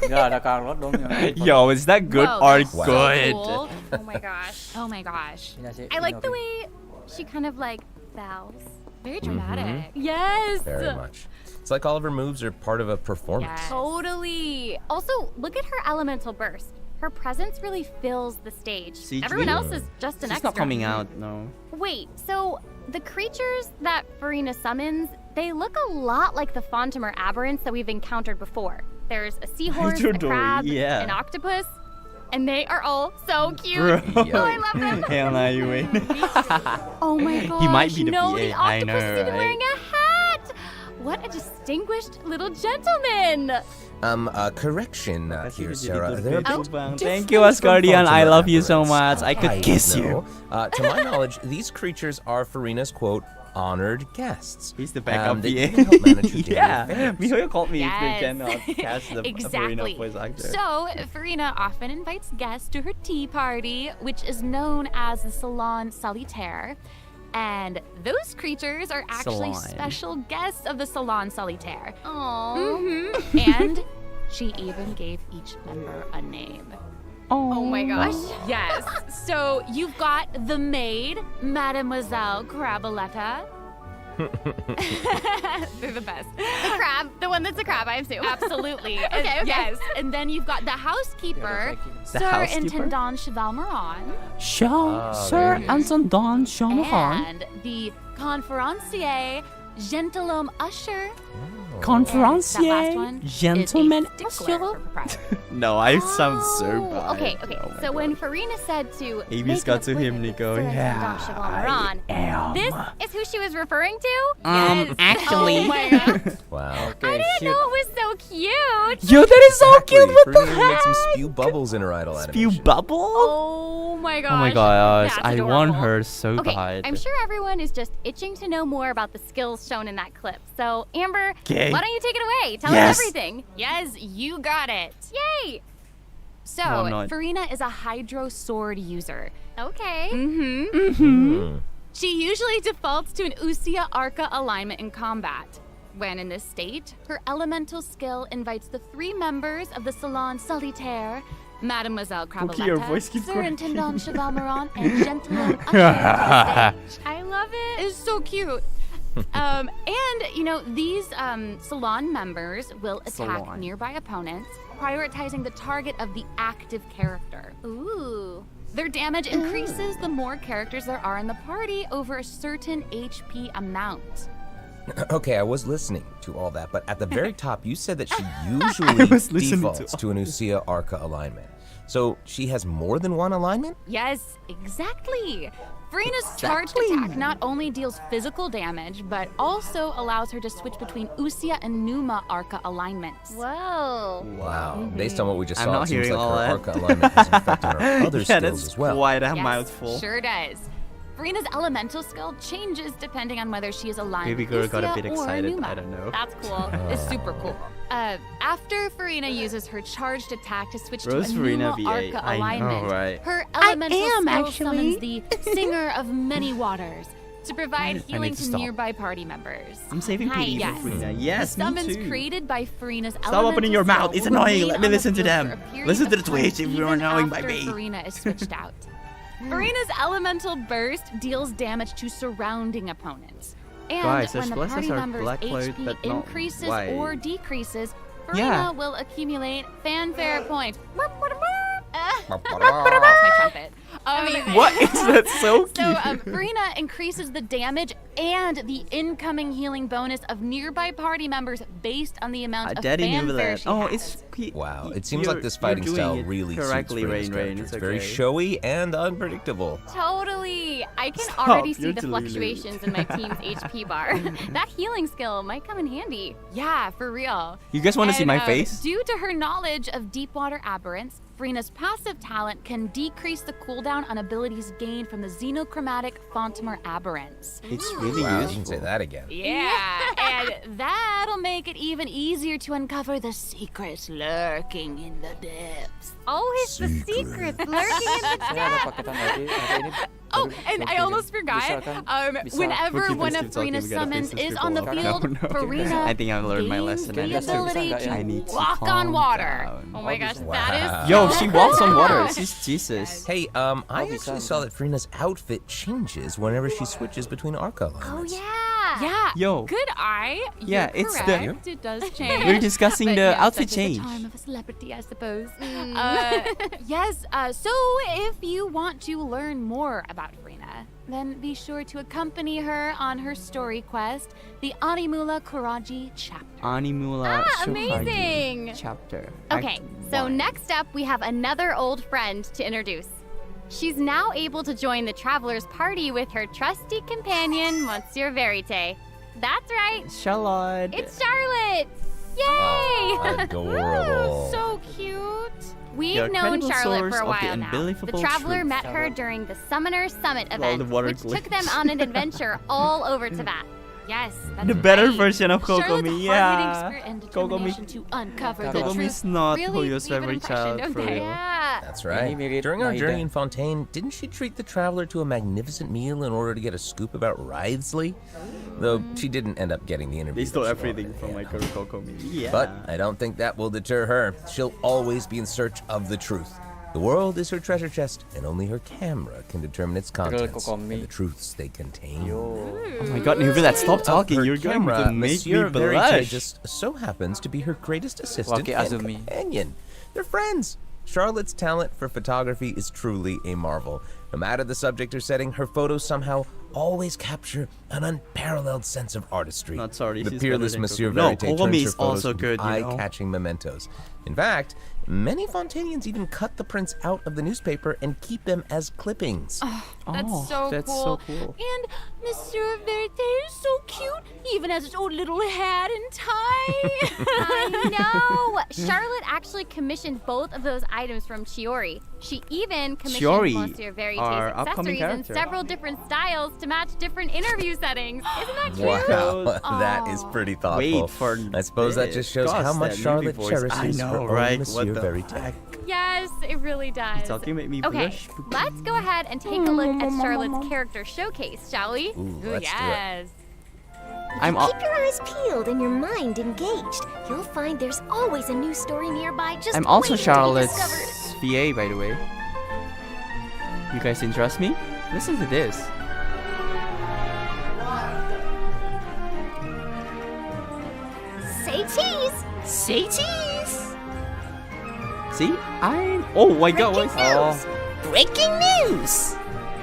Nggak ada Carlot dong yang. Yo, is that good Whoa, or that's so good? cool. Oh my gosh. Oh my gosh. Ini sih, I ini like the oke. way she kind of like bows. Very dramatic. Yes. Very much. It's like all of her moves are part of a performance. Yes. Totally. Also, look at her elemental burst. Her presence really fills the stage. CG? Everyone else is just an She's extra. not coming out, no. Wait, so the creatures that Farina summons, they look a lot like the Fontimer aberrants that we've encountered before. There's a seahorse, a Hydrodori, crab, yeah. an octopus, and they are all so cute. Bro. Oh, I love them. Hell no, you win. Oh my gosh. He might be the no, PA, the I octopus know, is even right? wearing a hat. What a distinguished little gentleman. Correction here, Sarah. There are Thank you, Asgardian. I love you so much. I could kiss you. To my knowledge, these creatures are Farina's, quote, honored guests. He's the backup They PA. even help manage her daily Yeah, affairs. Mihoyo called me if Yes. they cannot cast the Exactly. Farina voice actor. So, Farina often invites guests to her tea party, which is known as the Salon Solitaire. And those creatures are actually Salon. special guests of the Salon Solitaire. Aww. And she even gave each member a name. Oh my gosh. Yes. So you've got the maid, Mademoiselle Craboletta. They're the best. The crab, the one that's a crab, I assume. Absolutely. Okay. Yes. And then you've got the housekeeper, The Sir housekeeper? Intendant Chevalmeron. Sir Anton Don Shamahan. And the conferencier, gentilhomme usher. That last Conferencier, one gentleman is a stickler usher. for propriety. No, I sound so Oh, bad. Okay. Oh my So God. when Farina said to Amy's make got an to him, appointment with Nico. Sir Yeah, Intendant Chevalmeron, am. this is who she was referring to? Yes. Actually. Oh my God. Wow. I didn't know it was so cute. Yo, that is so cute. What the Farina makes them heck? spew bubbles in her idol Spew animation. bubble? Oh my gosh. Oh my gosh, That's I want adorable. her so Okay, bad. I'm sure everyone is just itching to know more about the skills shown in that clip. So, Amber, Okay. why don't you take it away? Tell Yes. us everything. Yes, you got it. Yay! So, No, I'm not. Farina is a hydro sword user. Okay. She usually defaults to an Usia Arca alignment in combat. When in this state, her elemental skill invites the three members of the Salon Solitaire, Mademoiselle Cookie, your voice Craboletta, keeps Sir cracking. Intendant Chevalmeron, and Gentleman Usher to the stage. I love it. It's so cute. And, you know, these salon members will attack Salon. nearby opponents, prioritizing the target of the active character. Ooh. Their damage increases the more characters there are in the party over a certain HP amount. Okay, I was listening to all that, but at the very top, you said that she I usually was listening defaults to an Usia Arca alignment. So she has more than one alignment? Yes, exactly. Farina's charged attack not only deals physical damage, but also allows her to switch between Usia and Numa Arca alignments. Whoa. Wow. Based on what we just I'm saw, not it seems hearing like all her that. Arca alignment has an effect on her other Yeah, skills that's as well. quite a Yes, mouthful. sure does. Farina's elemental skill changes depending on whether she is aligned Baby with girl got a Usia bit or excited. Numa. I don't know. That's cool. It's super cool. After Farina uses her charged attack to switch Rose to a Farina Numa VA. Arca I know, alignment, right? her elemental skill summons the Singer of Many Waters to provide healing to to stop. nearby party members. I'm saving pity Yes. for Farina. Yes, The summons me too. created by Farina's Stop opening your elemental mouth. skill It's will annoying. remain Let me on the listen to field them. for a period Listen to of the Twitch time if you're even annoying my after babe. Farina is switched out. Farina's elemental burst deals damage to surrounding opponents. And Guys, when the there's party blessings are member's black cloth, HP but not increases white. or decreases, Farina Yeah. will accumulate fanfare points. Uh, That's my trumpet. What is that so cute? So, Farina increases the damage and the incoming healing bonus of nearby party members based on the amount of Daddy knew fanfare that. she Oh, has. it's Wow, it seems like this fighting doing style it really correctly, suits Farina's Rain. character. It's It's very okay. showy and unpredictable. Totally. I can Stop, already see you're the deluded. fluctuations in my team's HP bar. That healing skill might come in handy. Yeah, for real. You guys want to see And, my face? Due to her knowledge of deep water aberrants, Farina's passive talent can decrease the cooldown on abilities gained from the xenochromatic Fontimer aberrants. It's really Wow, you useful. can say that again. Yeah, and that'll make it even easier to uncover the secrets lurking in the depths. Always the secrets lurking in the depths. Oh, and I almost forgot. Whenever Wookie, one please of keep talking, Farina's we gotta face summons this is on the people field, up. No. Farina I think I've learned my gains lesson. the ability I to need to walk on calm water. down. Oh my gosh, Wow. that is Yo, so she walks on cool. water. She's Jesus. Hey, I actually saw that Farina's outfit changes whenever she switches between Arca Oh alignments. yeah. Yeah. Yo. Good eye. Yeah, You're it's the- correct. It does change. We're discussing But the yes, outfit that is the change. charm of a celebrity, I suppose. Yes. So if you want to learn more about Farina, then be sure to accompany her on her story quest, the Animula Kuraji chapter. Animula amazing. chapter. Okay, Act so 1. next up we have another old friend to introduce. She's now able to join the traveler's party with her trusty companion, Monsieur Verite. That's right, Charlotte. it's Charlotte! Yay! Aw, adorable. So cute. We've Your known credible Charlotte source for a of the while now. The unbelievable traveler truth. met her during the Summoner Summit All event, the water which took them glitches. on an adventure all over Tibet. Yes, that's The better right. version of Charlotte's Kokomi, hard-hitting yeah. spirit and Kokomi, determination to uncover the Kokomi truth is not really Hoyo's leave an favorite impression, child don't for they? real. Yeah. That's right. Ini mirip During our Naida. journey in Fontaine, didn't she treat the traveler to a magnificent meal in order to get a scoop about Wriothesley? Though she didn't end up getting the interview. They stole that she everything wanted. from my Kokomi. Yeah. But I don't think that will deter her. She'll always be in search of the truth. The world is her treasure chest, and only her camera can determine its contents and the truths they contain. Oh my god, Nubila, stop talking. Her You're going camera, to make Monsieur me Verite blush. just so happens to be her greatest assistant Waki and Azumi. companion. They're friends. Charlotte's talent for photography is truly a marvel. No matter the subject or setting, her photos somehow always capture an unparalleled sense of artistry. Not sorry, The she's peerless better than Monsieur Kokomi. No, Verite Kokomi turns her is photos also into good, you know. eye-catching mementos. In fact, many Fontanians even cut the prints out of the newspaper and keep them as clippings. That's so that's cool. so cool. And Monsieur Verite is so cute. He even has his own little hat and tie. I know! Charlotte actually commissioned both of those items from Chiori. She even commissioned Chiori, Monsieur Verite's our upcoming accessories in character. several different styles to match different interview settings. Isn't that cute? Wow, that is pretty thoughtful. Wait for I suppose that just shows how Gosh, much that Charlotte movie voice. cherishes I know, her own right? Monsieur What the Verite. heck? Yes, it really does. Talking made me Okay, blush. let's go ahead and take a look at Charlotte's character showcase, shall we? Ooh, let's do it. Yes. I'm Keep your eyes peeled and your mind engaged. You'll find there's always a new story nearby just I'm also waiting to be Charlotte's discovered. VA, by the way. You guys didn't trust me? Listen to this. Say cheese! Say cheese! See? Oh my god, Breaking what? news! Breaking news!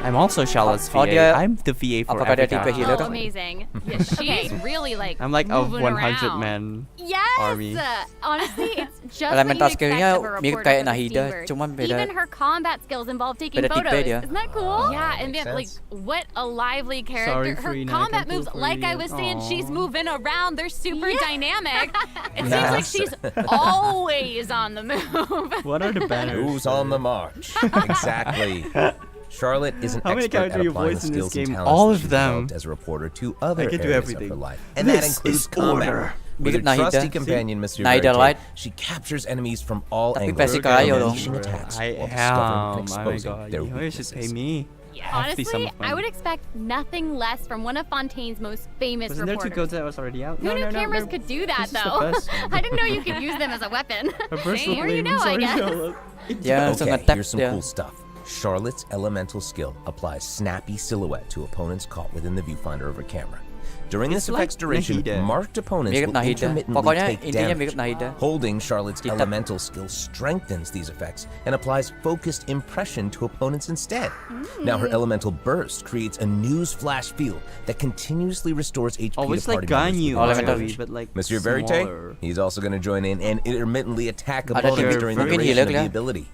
I'm also Charlotte's Oh, VA. dia- I'm the VA for Apakah dia tipe Africa. healer Oh, kah? amazing. Yeah, she's really like I'm like a moving 100 around. man Yes! army. Honestly, it's just Elemental what you'd expect skillnya of a mirip reporter kayak for the Nahida, Steamboat. cuman beda. Even her combat skills involve taking beda tipe photos. dia. Isn't that cool? Yeah, and then like sense. what a lively character. Sorry, Her Farina, I combat can't pull moves, for like I you. was saying, she's Aw. moving around. They're super dynamic. It seems Yes. like she's always on the move. What are the banners? Who's on the march? Exactly. Charlotte is an How many expert at characters you applying the voice in this skills and game? talents All that of she them. developed as a reporter to other can do areas everything. of her life. And that This includes is combat. order. With her Mirip Nahida. trusty companion, Monsieur Nahida Verite, Light. she captures enemies from all Tapi angles, versi Karayo dong. unleashing attacks I while discovering and am. Oh my exposing god. their You should pay weaknesses. me. Have to see some Honestly, of I them. would expect nothing less from one of Fontaine's most famous Wasn't there two reporters. codes that was already out? Who knew no, cameras they're- could do that, this is the though? best. I didn't know you could use them as a weapon. A versatile More you flame, know, I sorry, guess. Charlotte. Dia langsung Okay, nge-tap here's some dia. cool stuff. Charlotte's elemental skill applies snappy silhouette to opponents caught within the viewfinder of her camera. During this It's like effect's duration, Nahida. marked opponents Mirip will Nahida. intermittently Pokoknya take intinya damage. mirip Nahida. Holding Charlotte's Kita- elemental skill strengthens these effects and applies focused impression to opponents instead. Now her elemental burst creates a news flash field that continuously restores HP Oh, to it's like party members Ganyu, with Elemental. actually, but like Monsieur Verite, smaller. he's also going to join in and intermittently attack Ada opponents di- during the mungkin duration of healer the ya? ability.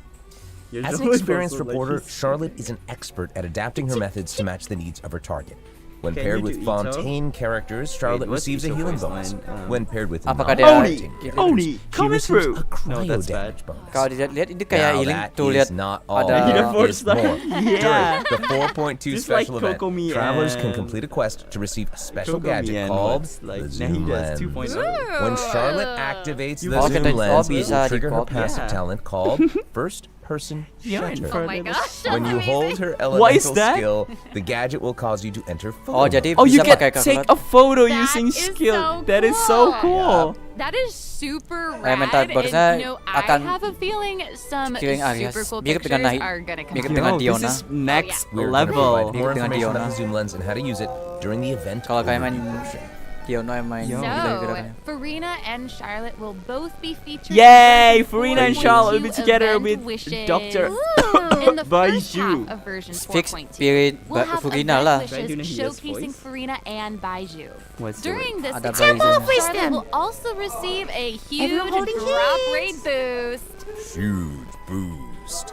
You're As the an one experienced also, like, reporter, he's- Charlotte is an expert at adapting her methods to match the needs of her target. When Can paired you with do Ito? Fontaine characters, Charlotte what's receives a Ito healing voice bonus. line? When paired with Apakah dia- non-Fontaine Oni, characters, Oni, she coming receives through. a cryo No, that's bad. damage bonus. Kalau dilihat itu kayak Now healing that tuh is lihat not all. ada Need a four There's star. more. Yeah. During the 4.2 Just like special event, Kokomi travelers can and- complete a quest to receive a special Kokomi gadget and called what's like the Zoom Nahida's Lens. 2.0. When Charlotte activates You the Oh, Zoom kita- oh, Lens, it bisa will trigger her di-copy. passive Yeah. talent called, first, person Yeah, shutter. Oh my gosh, When that's you amazing. hold her What is elemental that? skill, the gadget will cause you to enter photo Oh, mode. jadi Oh, you bisa can pakai take kalkulator. a photo That using is skill. so That is so cool. cool. That is super Kayak rad. mental And boxnya you know, I akan have a feeling some Killing Arias. super cool Mirip pictures dengan are gonna come mirip out. dengan Yo, this Diona. is next We're going to provide level. more Dengan information about Diona. the zoom lens and how to use it during the event. Kalau kalian main overview portion. Diona yang main Yo. gila-gila. So, Farina and Charlotte will both be featured. Yay! in Farina and 4.2 Charlotte will be together event with wishes. Dr. In the first Baiju. half of version Fix 4.2, spirit we'll have Farina event lah. wishes Baiju his showcasing voice. Farina and Baiju. What's the During this Ada event, Baiju. Charlotte will also receive a huge Everyone holding drop hands. rate boost. Huge boost.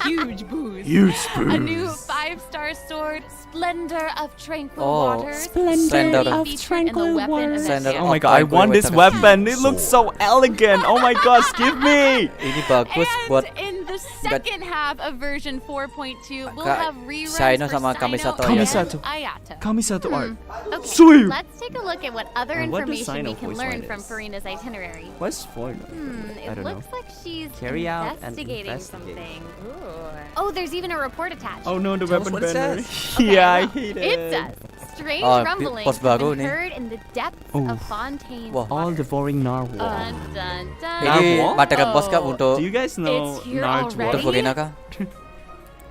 Huge boost. Huge A new 5-star sword, Splendor of Tranquil Oh, Waters. Splendor will of be featured in the weapon event Splendor Oh my of god, I Tranquil want this Waters. weapon. It looks so elegant. Oh my gosh, give me. Ini bagus buat And in the second half of version 4.2, we'll Kak, have reruns Shino for sama Shino Kamisato and Kamisato. Ayato. Kamisato art. Okay, Sweet. let's take a look at what other And what does information we Sino can voice learn line from is? Farina's itinerary. What's for? I It don't know. looks like she's Carry out and investigating investigate. something. Ooh. Oh, there's even a report attached. Oh no, the Tell us weapon what it banner. says. Yeah, I Okay, hate It it. says, strange Oh, rumblings pos have baru been nih. heard in the depths Ooh. of Fontaine's Wah. All water. devouring narwhal. Dun, dun, dun. Ini Narwhal? materi bos kah untuk Do you guys know It's here narwhal? untuk already? Farina kah?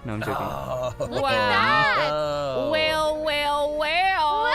No, I'm joking. Look at that! Well.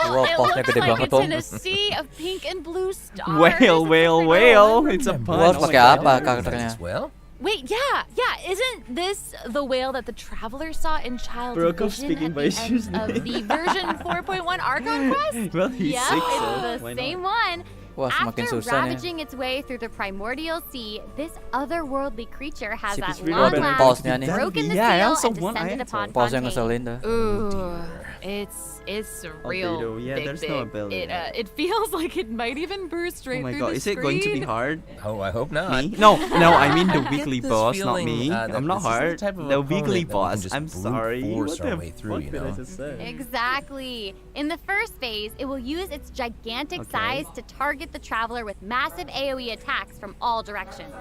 Wah, It posnya looks gede like banget it's in dong. a sea of pink and blue stars. Whale. It's a pun. Harus Oh my pakai God. apa karakternya? Well, Wait, yeah. Isn't this the whale that the traveler saw in Child Broke off Vision speaking at by the end Shoes. of the version 4.1 Archon quest? Well, he's Yep, sick, it's so the why same not? one. Wah, semakin After susah nih. ravaging its way through the primordial sea, this otherworldly creature has See, at this really long bad last pause-nya nih. broken the Yeah, I seal also and want descended Ayato. upon Pause yang Fontaine. ngeselin dah. Ooh, it's real Albedo, yeah, big, there's no big. ability. It feels like it might even burst Oh right my through god, the is it going to be screen. hard? oh, I hope not. Me? No, I mean the I get weekly this boss, not feeling, me. that I'm not this is the hard. type of The weekly opponent that we can boss. just I'm brute sorry. force What our the way through, fuck you did I know? just say? Exactly. In the first phase, it will use its gigantic Okay. size to target the traveler with massive AoE attacks from all directions.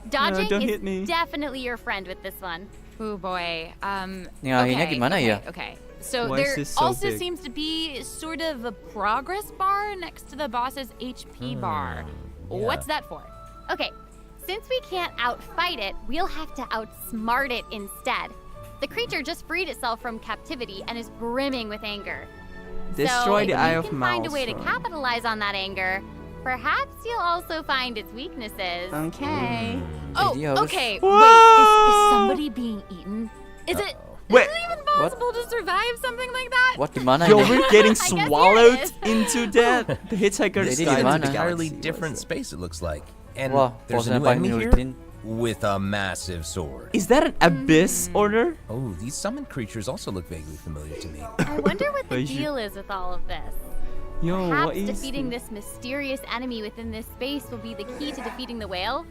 Dodging don't is hit me. definitely your friend with this one. Oh boy. Ngalahinnya gimana ya? Okay. So Why is there this so also big? seems to be sort of a progress bar next to the boss's HP bar. What's that for? Okay, since we can't outfight it, we'll have to outsmart it instead. The creature just freed itself from captivity and is brimming with anger. Destroy so the Eye if of you can find a way to Maelstrom. capitalize on that anger, perhaps you'll also find its weaknesses. Okay. Oh, Jadi harus- okay. Whoa! Wait, is somebody being eaten? Is it Wait. even possible to survive something like that? What di mana Yo, ini? we're getting I guess here it swallowed is. into death. The hitchhiker's Jadi guide di to mana? the Entirely galaxy. different What is space, it looks like. And Wah, there's posnya a new paling enemy here nyulitin. with a massive sword. it? Is that an abyss order? Oh, these summoned creatures also look vaguely familiar to me. I wonder what the Baiju. deal is with all of this. Yo, Perhaps what is defeating this mysterious enemy within this space will be the key to defeating the whale?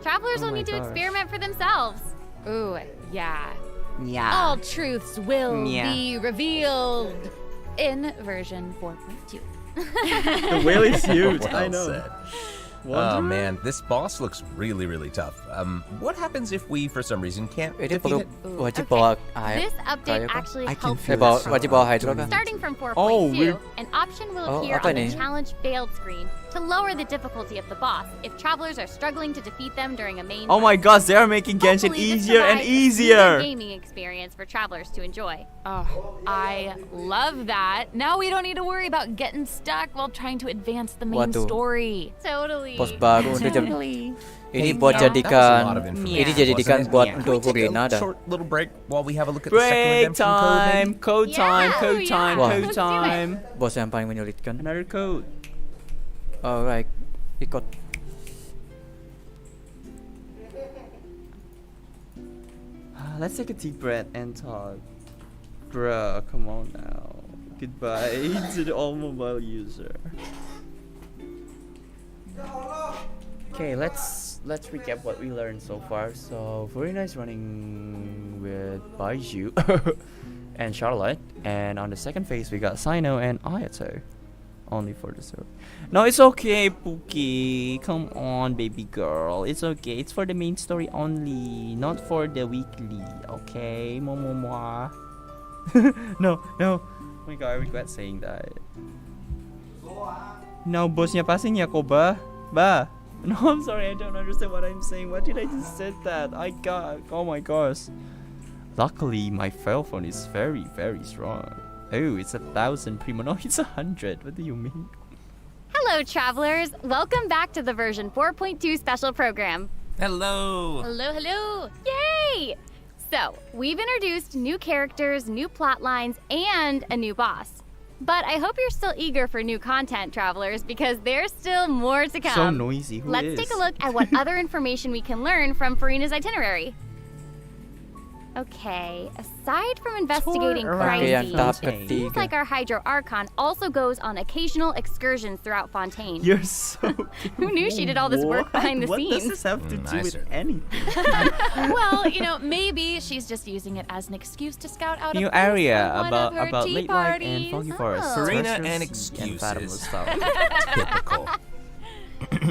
Travelers Oh will my need to gosh. experiment for themselves. Ooh, yeah. Yeah. All truths will Yeah. be revealed in version 4.2. The whale is huge. Well I know. said. Oh Wanderer? man, this boss looks really, really tough. What happens if we, for some reason, can't Ini defeat perlu it? wajib Okay, bawa air. This update kayu kah? actually I can helps feel Eh, bawa, it. wajib bawa hydro kah? Starting from 4.2, Oh, we're- an option will Oh, appear apa on the nih? challenge failed screen to lower the difficulty of the boss if travelers are struggling to defeat them during a main Oh my quest. gosh, they are making Genshin Hopefully this easier and provides a smoother easier. gaming experience for travelers to enjoy. Oh, I love that. Now we don't need to worry about getting stuck while trying to advance the main Waduh. story. Totally. Pos baru untuk jam. Totally. Ini Hey, buat that was a lot jadikan. of information, Ini jadikan wasn't it? buat Can untuk we take Farina a dah. short little break while we have a look at the second Break redemption code, time, maybe? code time, Yeah, code yeah. time, Wah. code Let's do it. time. Bos yang paling menyulitkan. Another code. Alright, ikut. Let's take a deep breath and talk. Bruh, come on now. Goodbye to the all mobile user. Okay, let's recap what we learned so far. So Farina is running with Baiju and Charlotte, and on the second phase we got Sino and Ayato. Only for the story. No, it's okay, Pookie. Come on, baby girl. It's okay. It's for the main story only, not for the weekly. Okay, Momo. No. Oh my god, I regret saying that. No, bosnya pasti niya ko ba? No, I'm sorry, I don't understand what I'm saying. Why did I just said that? Oh my gosh. Luckily, my cell phone is very, very strong. Oh, it's 1,000 primo. No, it's 100. What do you mean? Hello, travelers. Welcome back to the version 4.2 special program. Hello. Hello. Yay! So, we've introduced new characters, new plot lines, and a new boss. But I hope you're still eager for new content, travelers, because there's still more to come. So noisy. Let's take a look at what other information we can learn from Farina's itinerary. Okay, aside from investigating crises, it seems like our Hydro Archon also goes on occasional excursions throughout Fontaine. You're so... Who knew she did all this work behind the scenes? What does this have to do with anything? Well, maybe she's just using it as an excuse to scout out New a place area for one of her about tea late life parties. and foggy forest. Farina and excuses. Typical.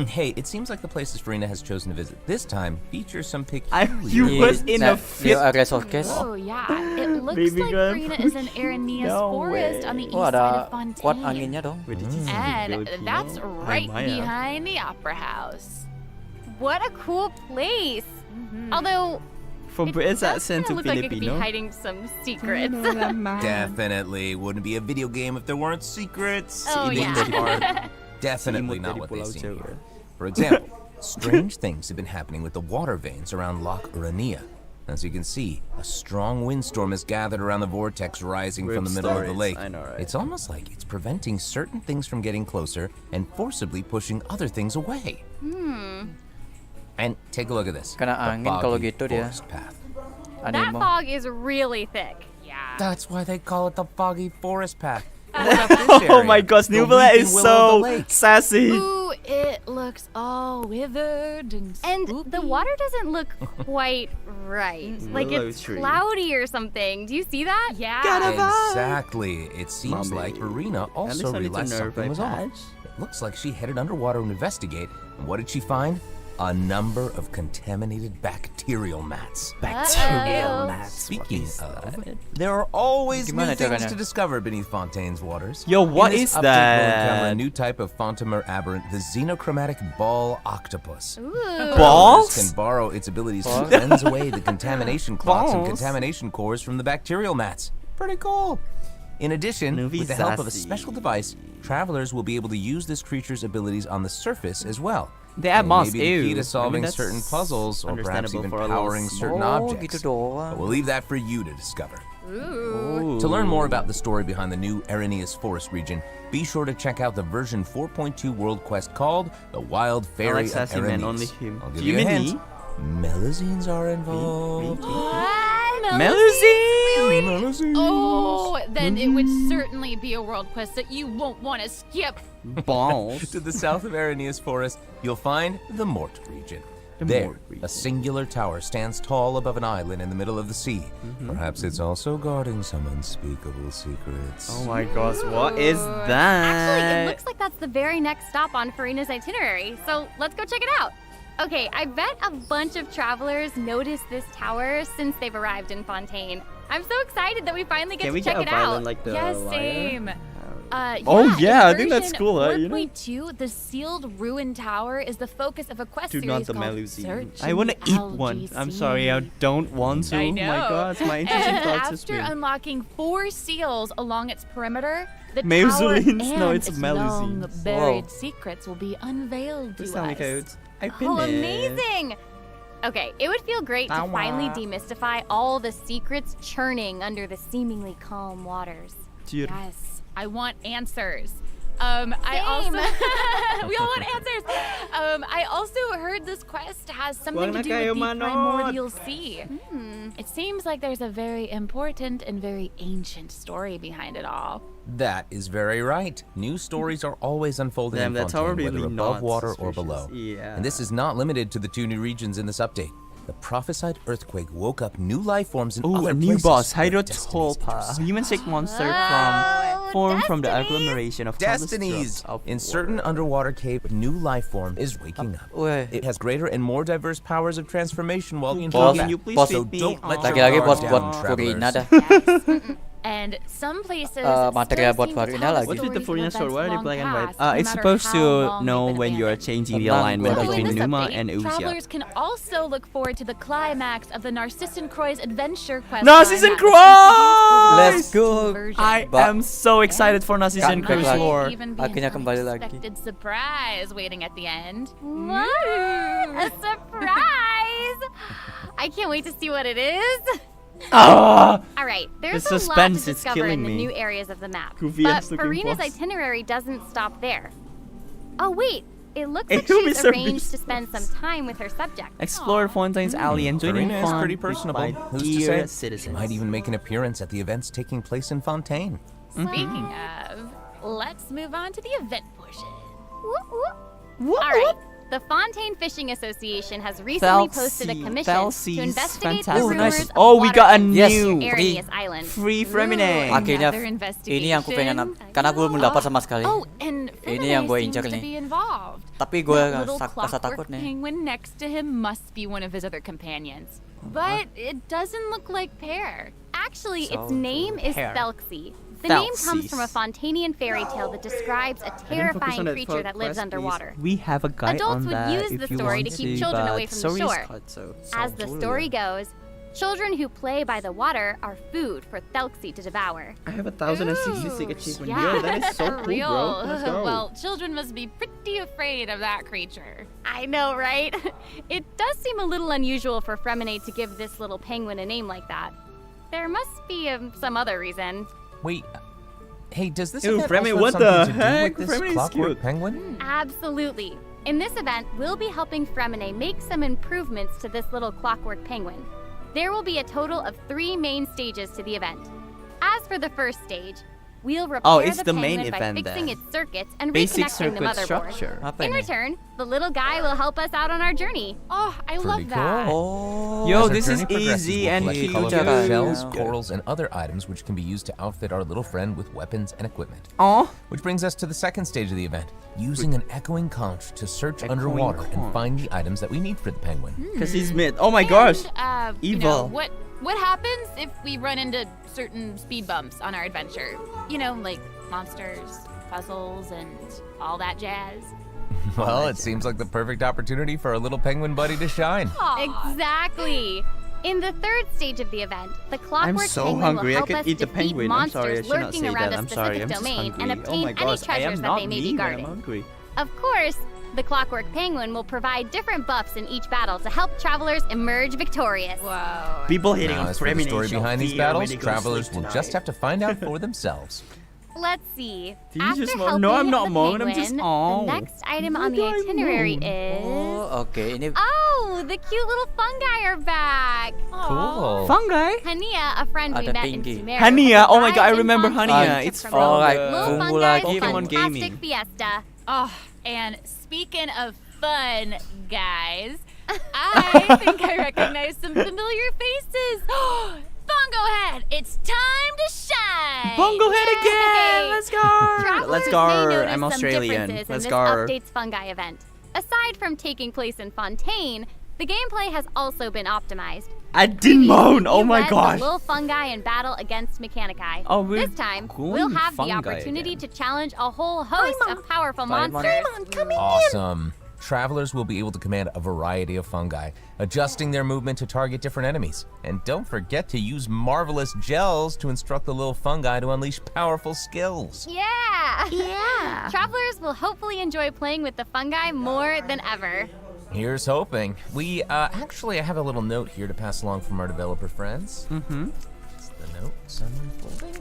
Hey, it seems like the places Farina has chosen to visit this time feature some peculiar... You was in a fit. Oh yeah, it looks Baby like girl. Farina is in Arania's No forest way. on the east Oh, side ada of Fontaine. kuat anginnya dong. And that's right Maya. behind the opera house. What a cool place! Although, From it British does accent to kinda look like it could be Filipino. hiding some secrets. Definitely wouldn't be a video game if there weren't secrets. Oh, Things yeah. are definitely Si imut not dari what they Pulau seem Jawa. here. For example, strange things have been happening with the water veins around Loch Urania. As you can see, a strong windstorm has gathered around the vortex rising from the middle of the lake. I know, right? It's almost like it's preventing certain things from getting closer and forcibly pushing other things away. And take a look at this. Kena The angin kalau foggy gitu dia. forest path. That Animo. fog is really thick. Yeah. That's why they call it the foggy forest path. What about this Oh my area? gosh, The New Villa weeping is willow of so the lake. sassy. Ooh, it looks all withered and And spoopy. the water doesn't look quite right. Like Willow it's tree. cloudy or something. Do you see that? Yeah. Exactly. It seems Mommy. like Marina At also least I need to realized nerve something my was off. patch. It looks like she headed underwater to investigate. And what did she find? A number of contaminated bacterial mats. Bacterial mats. Speaking of, there are always new Gimana things caranya? to discover beneath Fontaine's waters. Yo, what In this is update, we'll encounter that? a new type of Fontamer aberrant, the xenochromatic ball octopus. Ooh. Balls? Can borrow its abilities to cleanse away the contamination clots and Balls? contamination cores from the bacterial mats. Pretty cool. In addition, Nuvi with the help of a sassy. special device, travelers will be able to use this creature's abilities on the surface as well. They add moss. Maybe the key Ew. to solving that's certain puzzles, or perhaps understandable even for a little powering certain Oh, objects. gitu doang. But we'll leave that for you to discover. Ooh. To learn more about the story behind the new Aranias Forest region, be sure to check out the version 4.2 world quest called The Wild I Fairy like of sassy man, Aranias. only him. I'll give Do you you a mean hint. me? Melusines are involved. Melusine! Oh, then it would certainly be a world quest that you won't want to skip. Balls. To the south of Aranias Forest, you'll find the Mort region. There, Mort region. a singular tower stands tall above an island in the middle of the sea. Perhaps it's also guarding some unspeakable secrets. Oh my gosh, what is Actually, it that? looks like that's the very next stop on Farina's itinerary. So let's go check it out. Okay, I bet a bunch of travelers noticed this tower since they've arrived in Fontaine. I'm so excited that we finally get Can to we check get a it out. violin like the Yes, liar? same. Oh, yeah, in I think that's version cool, huh, you know? 4.2, the sealed ruin tower is the focus of a quest Do series not the called Melusine. Search I want to in eat one. I'm LGC. sorry, I don't want to. I Oh know. my god, my interesting And thoughts is after weird. unlocking 4 seals along its perimeter, the Melusilines? tower No, and it's its long Melusines. buried Whoa. secrets will be unveiled to Please tell me us. codes. I've been Oh, there. amazing! Okay, it would feel great to Tawa. finally demystify all the secrets churning under the seemingly calm waters. Dude. Yes, I want answers. I also we all want answers. I also heard this quest has something to Wag na do kayo with the manot. primordial sea. It seems like there's a very important and very ancient story behind it all. That is very right. New stories are always unfolding Damn, in that's Fontaine, already whether above not water or suspicious. below. Yeah. And this is not limited to the 2 new regions in this update. The prophesied earthquake woke up new life forms in Ooh, other a new places boss, where destinies Hydrotolpa, intersect. human-shaped monster from Oh, formed from the agglomeration of countless Destinies! drops of In water. certain underwater cave, a new life form is waking up. It has greater and more diverse powers of transformation while in Bos, combat. please bos, So feed me? don't let your lagi-lagi guard bos buat down, Furina travelers. dah. And some places material still buat seem to Farina tell lagi. the What's with the stories of Furina sword? Why are they events black and long white? past, no It's matter supposed how to long know they've been when you are abandoned. changing the Tenang, alignment gua So in between this Numa update, and Usia. travelers can also look forward to the climax of the Narcissan Croy's adventure quest. Narcissan line that Let's go. I Ba- am so excited for Narcissan Comeback Crew's lagi. lore. even be Akhirnya an kembali lagi. unexpected surprise waiting at the end. What? A surprise! I can't wait to see what it is. Ah! All right, there's The a lot to suspense is discover killing in the me. new areas of the map. Goofy But ass looking Farina's boss. itinerary doesn't stop there. Oh wait, it looks Ew, like she's Mr. arranged to Beast. spend some time with her subject. Explore Fontaines Alley and join in Farina is fun pretty with personable. my Who's to dear say? She citizens. might even make an appearance at the events taking place in Fontaine. Speaking of, let's move on to the event portion. All right. The Fontaine Fishing Association has recently posted a commission to investigate the rumors of Oh, we got a water Yes, new near free. Arius Island. free Femine. Akhirnya Another ini yang aku pengen investigation. karena aku belum dapat sama sekali. Oh, and Ini yang gue Femine incer seems to nih. be involved. Tapi gue That little rasa clockwork takut nih. penguin next to him must be one of his other companions. But it doesn't look like Pear. Actually, its So, name is hair. Thelxie. The name comes from a Thelxie. Fontanian fairy tale that describes a I didn't focus terrifying on that creature for that lives quest, please. underwater. We have a guide Adults on would that use if the you story want to keep children away from the story is shore. cut, so As the story goes, children who play by the water are food for Thelxie to devour. I have 1,066 Ooh, achievement. yeah, Yo, that is so for cool, real. bro. Let's go. Well, children must be pretty afraid of that creature. I know, right? It does seem a little unusual for Fremine to give this little penguin a name like that. There must be some other reason. Wait, hey, does this Ew, event Fremi, also have what something the to do heck? with this Fremi is clockwork cute. penguin? Absolutely. In this event, we'll be helping Fremine make some improvements to this little clockwork penguin. There will be a total of 3 main stages to the event. As for the first stage, we'll repair it's the main penguin by event fixing then. its circuits and Basic reconnecting the circuit motherboard. structure. Apa In ini? return, the little guy will help us out on our journey. Oh, I Pretty love that. Oh. Yo, As our this is journey progresses, easy we'll and collect cute. colorful Cara. shells, Yeah. corals, and other items which can be used to outfit our little friend with weapons and equipment. Aw. Which brings us to the second stage of the event, using an echoing conch to search Echoing underwater and conch. find the items that we need for the penguin. Because he's mid. Oh my gosh. And, you know, Evil. what happens if we run into certain speed bumps on our adventure? You know, like monsters, puzzles, and all that jazz. Well, it seems like the perfect opportunity for our little penguin buddy to shine. Exactly. In the third stage of the event, the clockwork so penguin hungry. will I help could us eat the defeat penguin. I'm sorry, I monsters should not lurking say around that. a I'm sorry, specific I'm just domain and hungry. obtain Oh my any gosh, I treasures am that not they may be me, but I'm guarding. hungry. Of course, the clockwork penguin will provide different buffs in each battle to help travelers emerge victorious. Whoa. People hating Now, on as for the Fremine story shall behind these fear battles, when they go to travelers sleep will tonight. just have to find out for themselves. Let's see. Did you After just helping No, I'm not the moan. I'm penguin, just. Oh. the next item Why on the do I itinerary moan? is... Oh, oke. Ini Oh, the cute little fungi are back. Cool. Fungi? Hania, a friend we Ada met in tinggi. Sumeru, Hania, oh my god, I arrived in remember Fontaine Hania. to It's promote from like Little Fungi Fungi's lagi. Pokemon fantastic gaming. fiesta. Oh, and speaking of fun, guys, I think I recognize some familiar faces. Bongo Head, it's time to shine! Bongo Head again! Yay! Let's go! Travelers Let's may go! notice I'm some Australian. differences in Let's this go! update's fungi event. Aside from taking place in Fontaine, the gameplay has also been optimized. I didn't moan! You Oh my led gosh! The little fungi in battle against Mechanici. Oh, we're this time, going we'll have the fungi opportunity again. to challenge a whole host of powerful Paimon. monsters. Awesome. Travelers will be able to command a variety of fungi, adjusting their movement to target different enemies. And don't forget to use marvelous gels to instruct the little fungi to unleash powerful skills. Yeah! Yeah! Travelers will hopefully enjoy playing with the fungi more than ever. Here's hoping. We actually have a little note here to pass along from our developer friends. Mm-hmm. It's the note summary folding.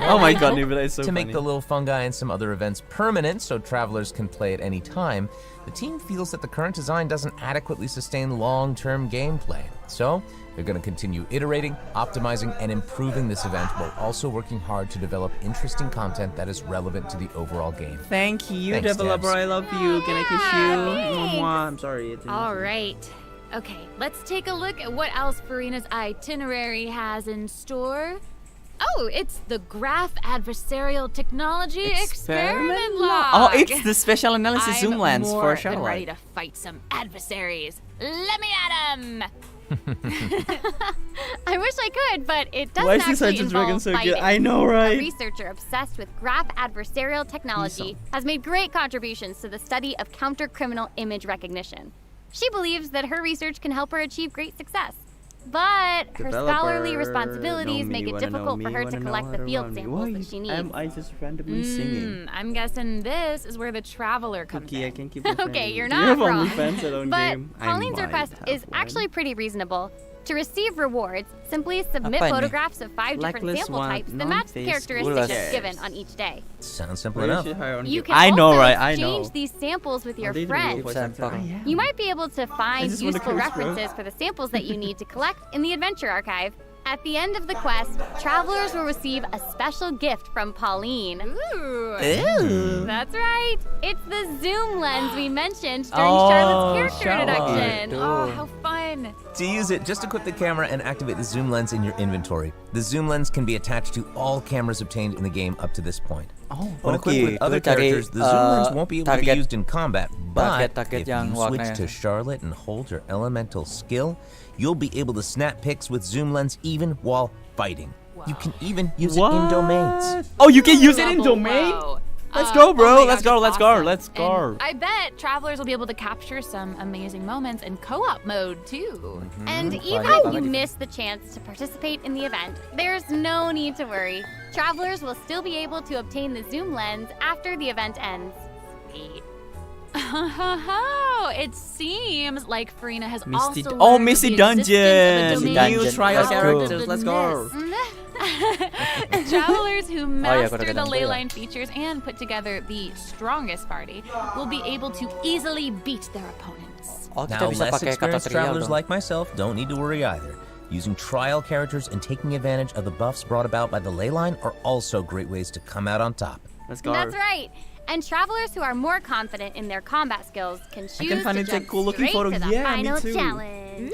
Oh my god, Nubila is so To funny. make the little fungi and some other events permanent so travelers can play at any time, the team feels that the current design doesn't adequately sustain long-term gameplay. So, they're going to continue iterating, optimizing, and improving this event while also working hard to develop interesting content that is relevant to the overall game. Thank you, Thanks, developer. Debs. I love you. Can I kiss you? thanks. Mwah. I'm sorry. It didn't- All right. Okay, let's take a look at what else Farina's itinerary has in store. Oh, it's the Graph Adversarial Technology Experiment Log. Oh, it's the special analysis zoom lens I'm for more Charlotte. than ready to fight some adversaries. Let me at 'em! I wish I could, but it doesn't Why is this actually Dungeons Dragon involve so fighting. good? I know, right? A researcher obsessed with graph adversarial technology has made great contributions to the study of counter-criminal image recognition. She believes that her research can help her achieve great success. But her scholarly responsibilities make it difficult for her to collect the field samples that she needs. I just randomly singing? I'm guessing this is where the Traveler comes Okay, I in. can keep it Okay, you're Do you not have wrong. OnlyFans that own But game? I Pauline's might request have is one. actually pretty reasonable. To receive rewards, simply submit Apa ini? photographs of 5 different Blacklist sample one, types that match the non-face characteristics Yes. given on each day. Sounds simple Where enough. should I own You game? can I know, also right? I exchange know. these samples with your They do friends. voice actor. Sample. Yeah. You might be able to find just wanna useful curse, bro. references for the samples that you need to collect in the Adventure Archive. At the end of the quest, travelers will receive a special gift from Pauline. Ooh. That's right. It's the zoom lens we mentioned during Charlotte's character Charlotte. introduction. Oh, how fun. To use it, just equip the camera and activate the zoom lens in your inventory. The zoom lens can be attached to all cameras obtained in the game up to this point. Oh, When equipped with other characters, the zoom lens won't be able to be used in combat, but target if yang you switch warnanya. to Charlotte and hold her elemental skill, you'll be able to snap pics with zoom lens even while fighting. You can even use it in domains. Oh, you can use it in Level domain? low. Let's go, bro. Oh my Let's gosh, go, let's that's go, awesome. let's go. And I bet travelers will be able to capture some amazing moments in co-op mode too. And even Banyak if banget you itu. miss the chance to participate in the event, there's no need to worry. Travelers will still be able to obtain the zoom lens after the event ends. Sweet. It seems like Farina has Misty- also oh, learned Misty of the existence of a Dungeon. domain New trial called characters, let's go. Travelers who ya, master the kadang-kadang ley tuh ya. line features and put together the strongest party will be able to easily beat their opponents. Oh, kita Now, bisa less pakai kata experienced trial travelers dong. like myself don't need to worry either. Using trial characters and taking advantage of the buffs brought about by the ley line are also great ways to come out on top. Let's go. That's right. And travelers who are more confident in their combat skills can choose to finally jump take cool-looking straight photo. to the Yeah, me final too. challenge.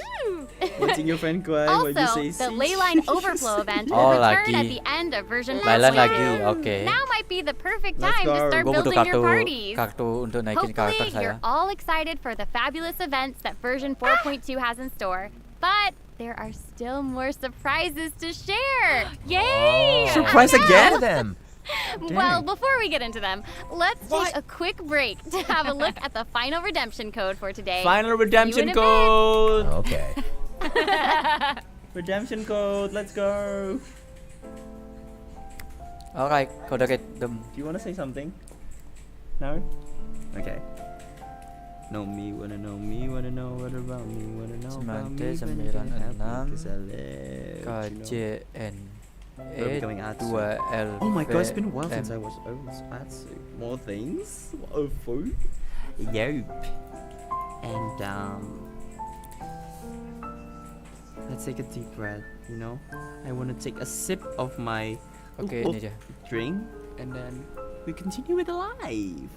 What's in your friend cry? What you Also, say? the Leyline Overflow event will Oh, return lagi. at the end of version Leyline 4.2. lagi, oke. Now might be the perfect Let's time to go. start Gue butuh building your kartu, parties. kartu untuk naikin karakter Hopefully, saya. you're all excited for the fabulous events that version 4.2 has in store. But there are still more surprises to share. Yay! Surprise again? Them. Well, before we get into them, let's take a quick break to have a look at the final redemption code for today. Final See you redemption in a bit. code. Okay. Redemption code. Let's go. Alright, kau udah get them. Do you want to say something? No? Okay. Know me, wanna know me, wanna know what about me, wanna know about me. 9T96 KJN. KJN becoming Atsu. 2L. Oh my god, it's been a while since I was Atsu. More things? Oh, food? Yep. And let's take a deep breath, you know? I wanna take a sip of my Oke, ini aja. drink and then we continue with the live.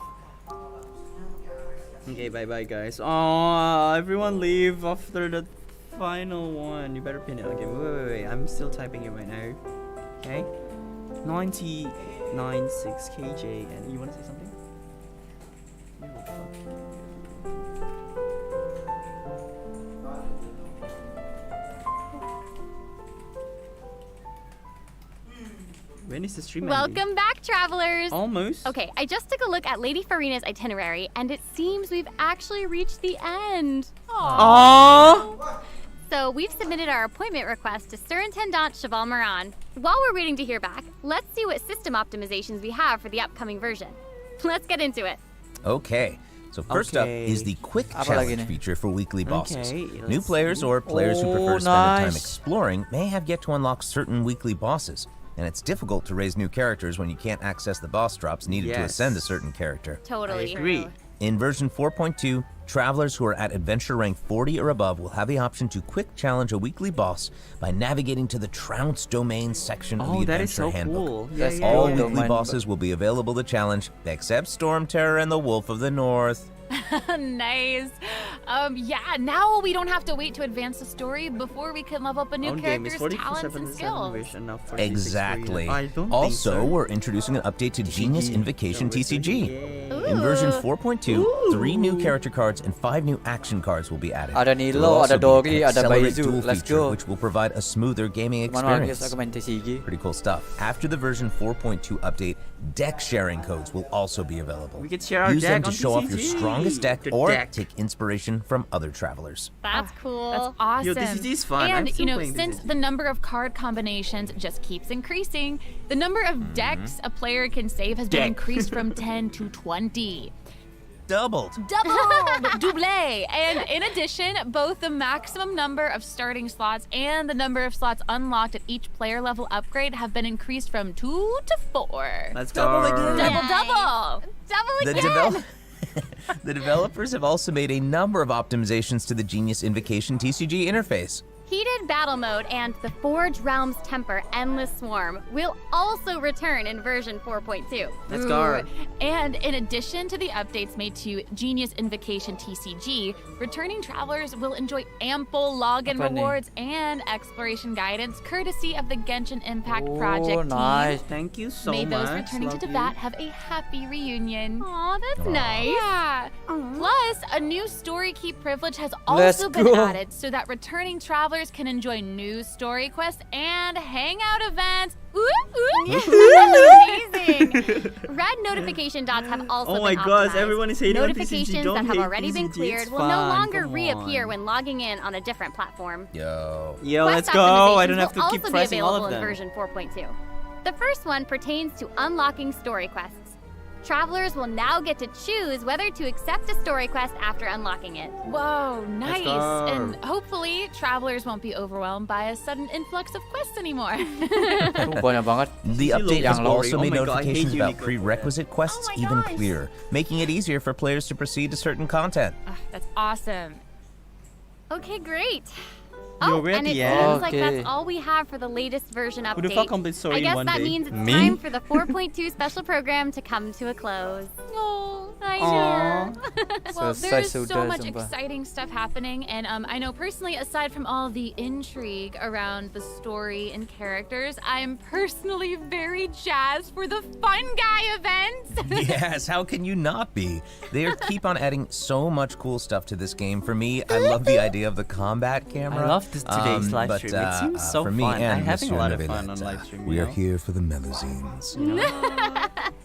Okay, bye guys. Oh, everyone leave after the final one. You better pin it. Okay, wait. I'm still typing it right now. Okay. 9T96 KJ. And you wanna say something? Oh, fuck. When is the stream ending? Welcome back, travelers. Almost. Okay, I just took a look at Lady Farina's itinerary, and it seems we've actually reached the end. Aww. So we've submitted our appointment request to Surintendant Cheval Moran. While we're waiting to hear back, let's see what system optimizations we have for the upcoming version. Let's get into it. Okay. So first up is the quick Apa lagi challenge nih? feature for weekly bosses. Okay, New let's players see. or players who prefer Oh, spending time nice. exploring may have yet to unlock certain weekly bosses. And it's difficult to raise new characters when you can't access the boss drops needed to Yes. ascend a certain character. Totally. I agree. In version 4.2, travelers who are at adventure rank 40 or above will have the option to quick challenge a weekly boss by navigating to the Trounce domain section of Oh, the that adventure is so handbook. cool. That's All cool. weekly Domain- bosses will be available to challenge, except Storm Terror and the Wolf of the North. Nice. Yeah, now we don't have to wait to advance the story before we can level up a new character's talents and skills. Exactly. I don't think Also, so. we're introducing an update to Genius Invocation TCG. In version 4.2, 3 new character cards and 5 new action cards will be added. Ada There will Nilo, also ada be an Dori, ada Accelerate Baizu. Duel Let's feature, go. which will provide a smoother gaming Manual guys, experience. aku main TCG. Pretty cool stuff. After the version 4.2 update, deck sharing codes will also be available. We can share our Use them deck to on show off your TCG. strongest deck The or deck. take inspiration from other travelers. That's cool. That's awesome. Yo, TCG is fun. I'm And still you know, playing since TCG. the number of card combinations just keeps increasing, the number of decks a player can save has been increased from 10 to 20. Doubled. Double. And in addition, both the maximum number of starting slots and the number of slots unlocked at each player level upgrade have been increased from 2 to 4. Let's go. Double. Double The, again. the developers have also made a number of optimizations to the Genius Invocation TCG interface. Heated Battle Mode and the Forge Realms Temper Endless Swarm will also return in version 4.2. Let's go. And in addition to the updates made to Genius Invocation TCG, returning travelers will enjoy ample login Apa nih? rewards and exploration guidance courtesy of the Genshin Impact Oh, project nice. team. Thank you so May much. those returning to Love you. Tibet have a happy reunion. Aw, that's nice. Yeah. Plus, a new story key privilege has Let's also been go. added so that returning travelers can enjoy new story quests and hangout events. Amazing! Red notification dots have also Oh my been gosh, optimized. everyone is hating on TCG. Notifications Don't that have hate already been TCG, cleared it's will no fun, longer come reappear on. when logging in on a different platform. Yo. Yo, Quest let's go. I optimizations don't have to will keep also pressing be all available of them. in version 4.2. The first one pertains to unlocking story quests. Travelers will now get to choose whether to accept a story quest after unlocking it. Whoa, nice. go. And hopefully, travelers won't be overwhelmed by a sudden influx of quests anymore. Banyak banget. The TCG update has yang also lowering. made Oh my God, I hate notifications about Unicorn. prerequisite quests Oh my even gosh. clearer, making it easier for players to proceed to certain content. That's awesome. Okay, great. Yo, Oh, we're at and it the seems end. like Okay. that's all we have for the latest version update. Who the fuck completes story I in guess one that day? means it's Me? time for the 4.2 special program to come to a close. Oh, I Aw. know. Well, Selesai there's so sudah, much sumpah. exciting stuff happening, and I know personally, aside from all the intrigue around the story and characters, I'm personally very jazzed for the Fun Guy events. Yes, how can you not be? They keep on adding so much cool stuff to this game. For me, I love the idea of the combat camera. I love this today's live but, stream. It seems so for me fun. and I'm having a Mr. lot of Novelette, fun on live stream, we you are know? here for the melazines.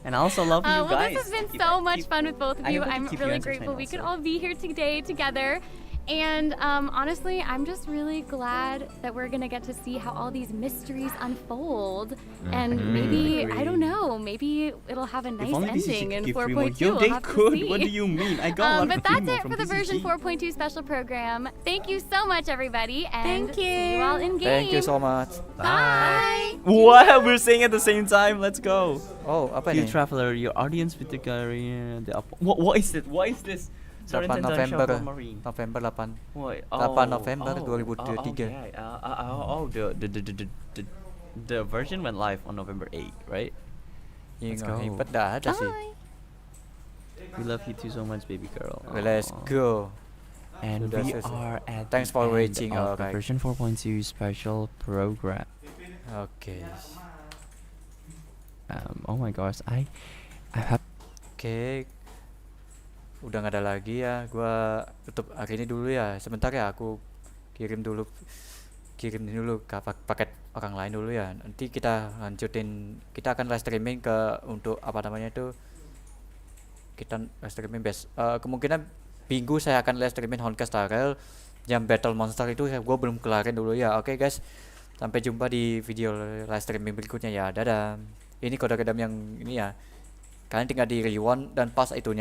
And I also love you Well, guys. this has been Keep- so much keep- fun with both of I you. hope I I'm keep you really entertained grateful we could also. all be here today together. And honestly, I'm just really glad that we're gonna get to see how all these mysteries unfold. And maybe, I don't know, maybe it'll have a nice If only TCG ending in could give 3 4.2. more. Yo, We'll they have to could. see. What do you mean? I got a lot But of that's email it from for the version TCG. 4.2 special program. Thank you so much, everybody, and Thank you. see you all in game. Thank you so much. Bye. What? We're saying at the same time. Let's go. Oh, apa You nih? traveler, your audience with the career, what is it? What is this? 8 November. November 8. Wait, 8 November oh, 2023. okay. The version went live on November 8, right? Let's go. Ribet dah ada sih. We love you too so much, baby girl. Let's Aw. go. And Sudah we selesai. are at Thanks the for end watching, of the alright. version 4.2 special program. Oke. Oh my gosh, I have. Oke. Udah nggak ada lagi ya. Gua tutup hari ini dulu ya. Sebentar ya, aku kirim dulu ke paket orang lain dulu ya. Nanti kita lanjutin. Kita akan live streaming ke untuk apa namanya itu. Kita live streaming kemungkinan minggu saya akan live streaming Honkai Star Rail jam Battle Monster itu gue belum kelarin dulu ya. Oke guys, sampai jumpa di video live streaming berikutnya ya. Dadah. Ini kode kedam yang ini ya. Kalian tinggal di rewind dan pas itunya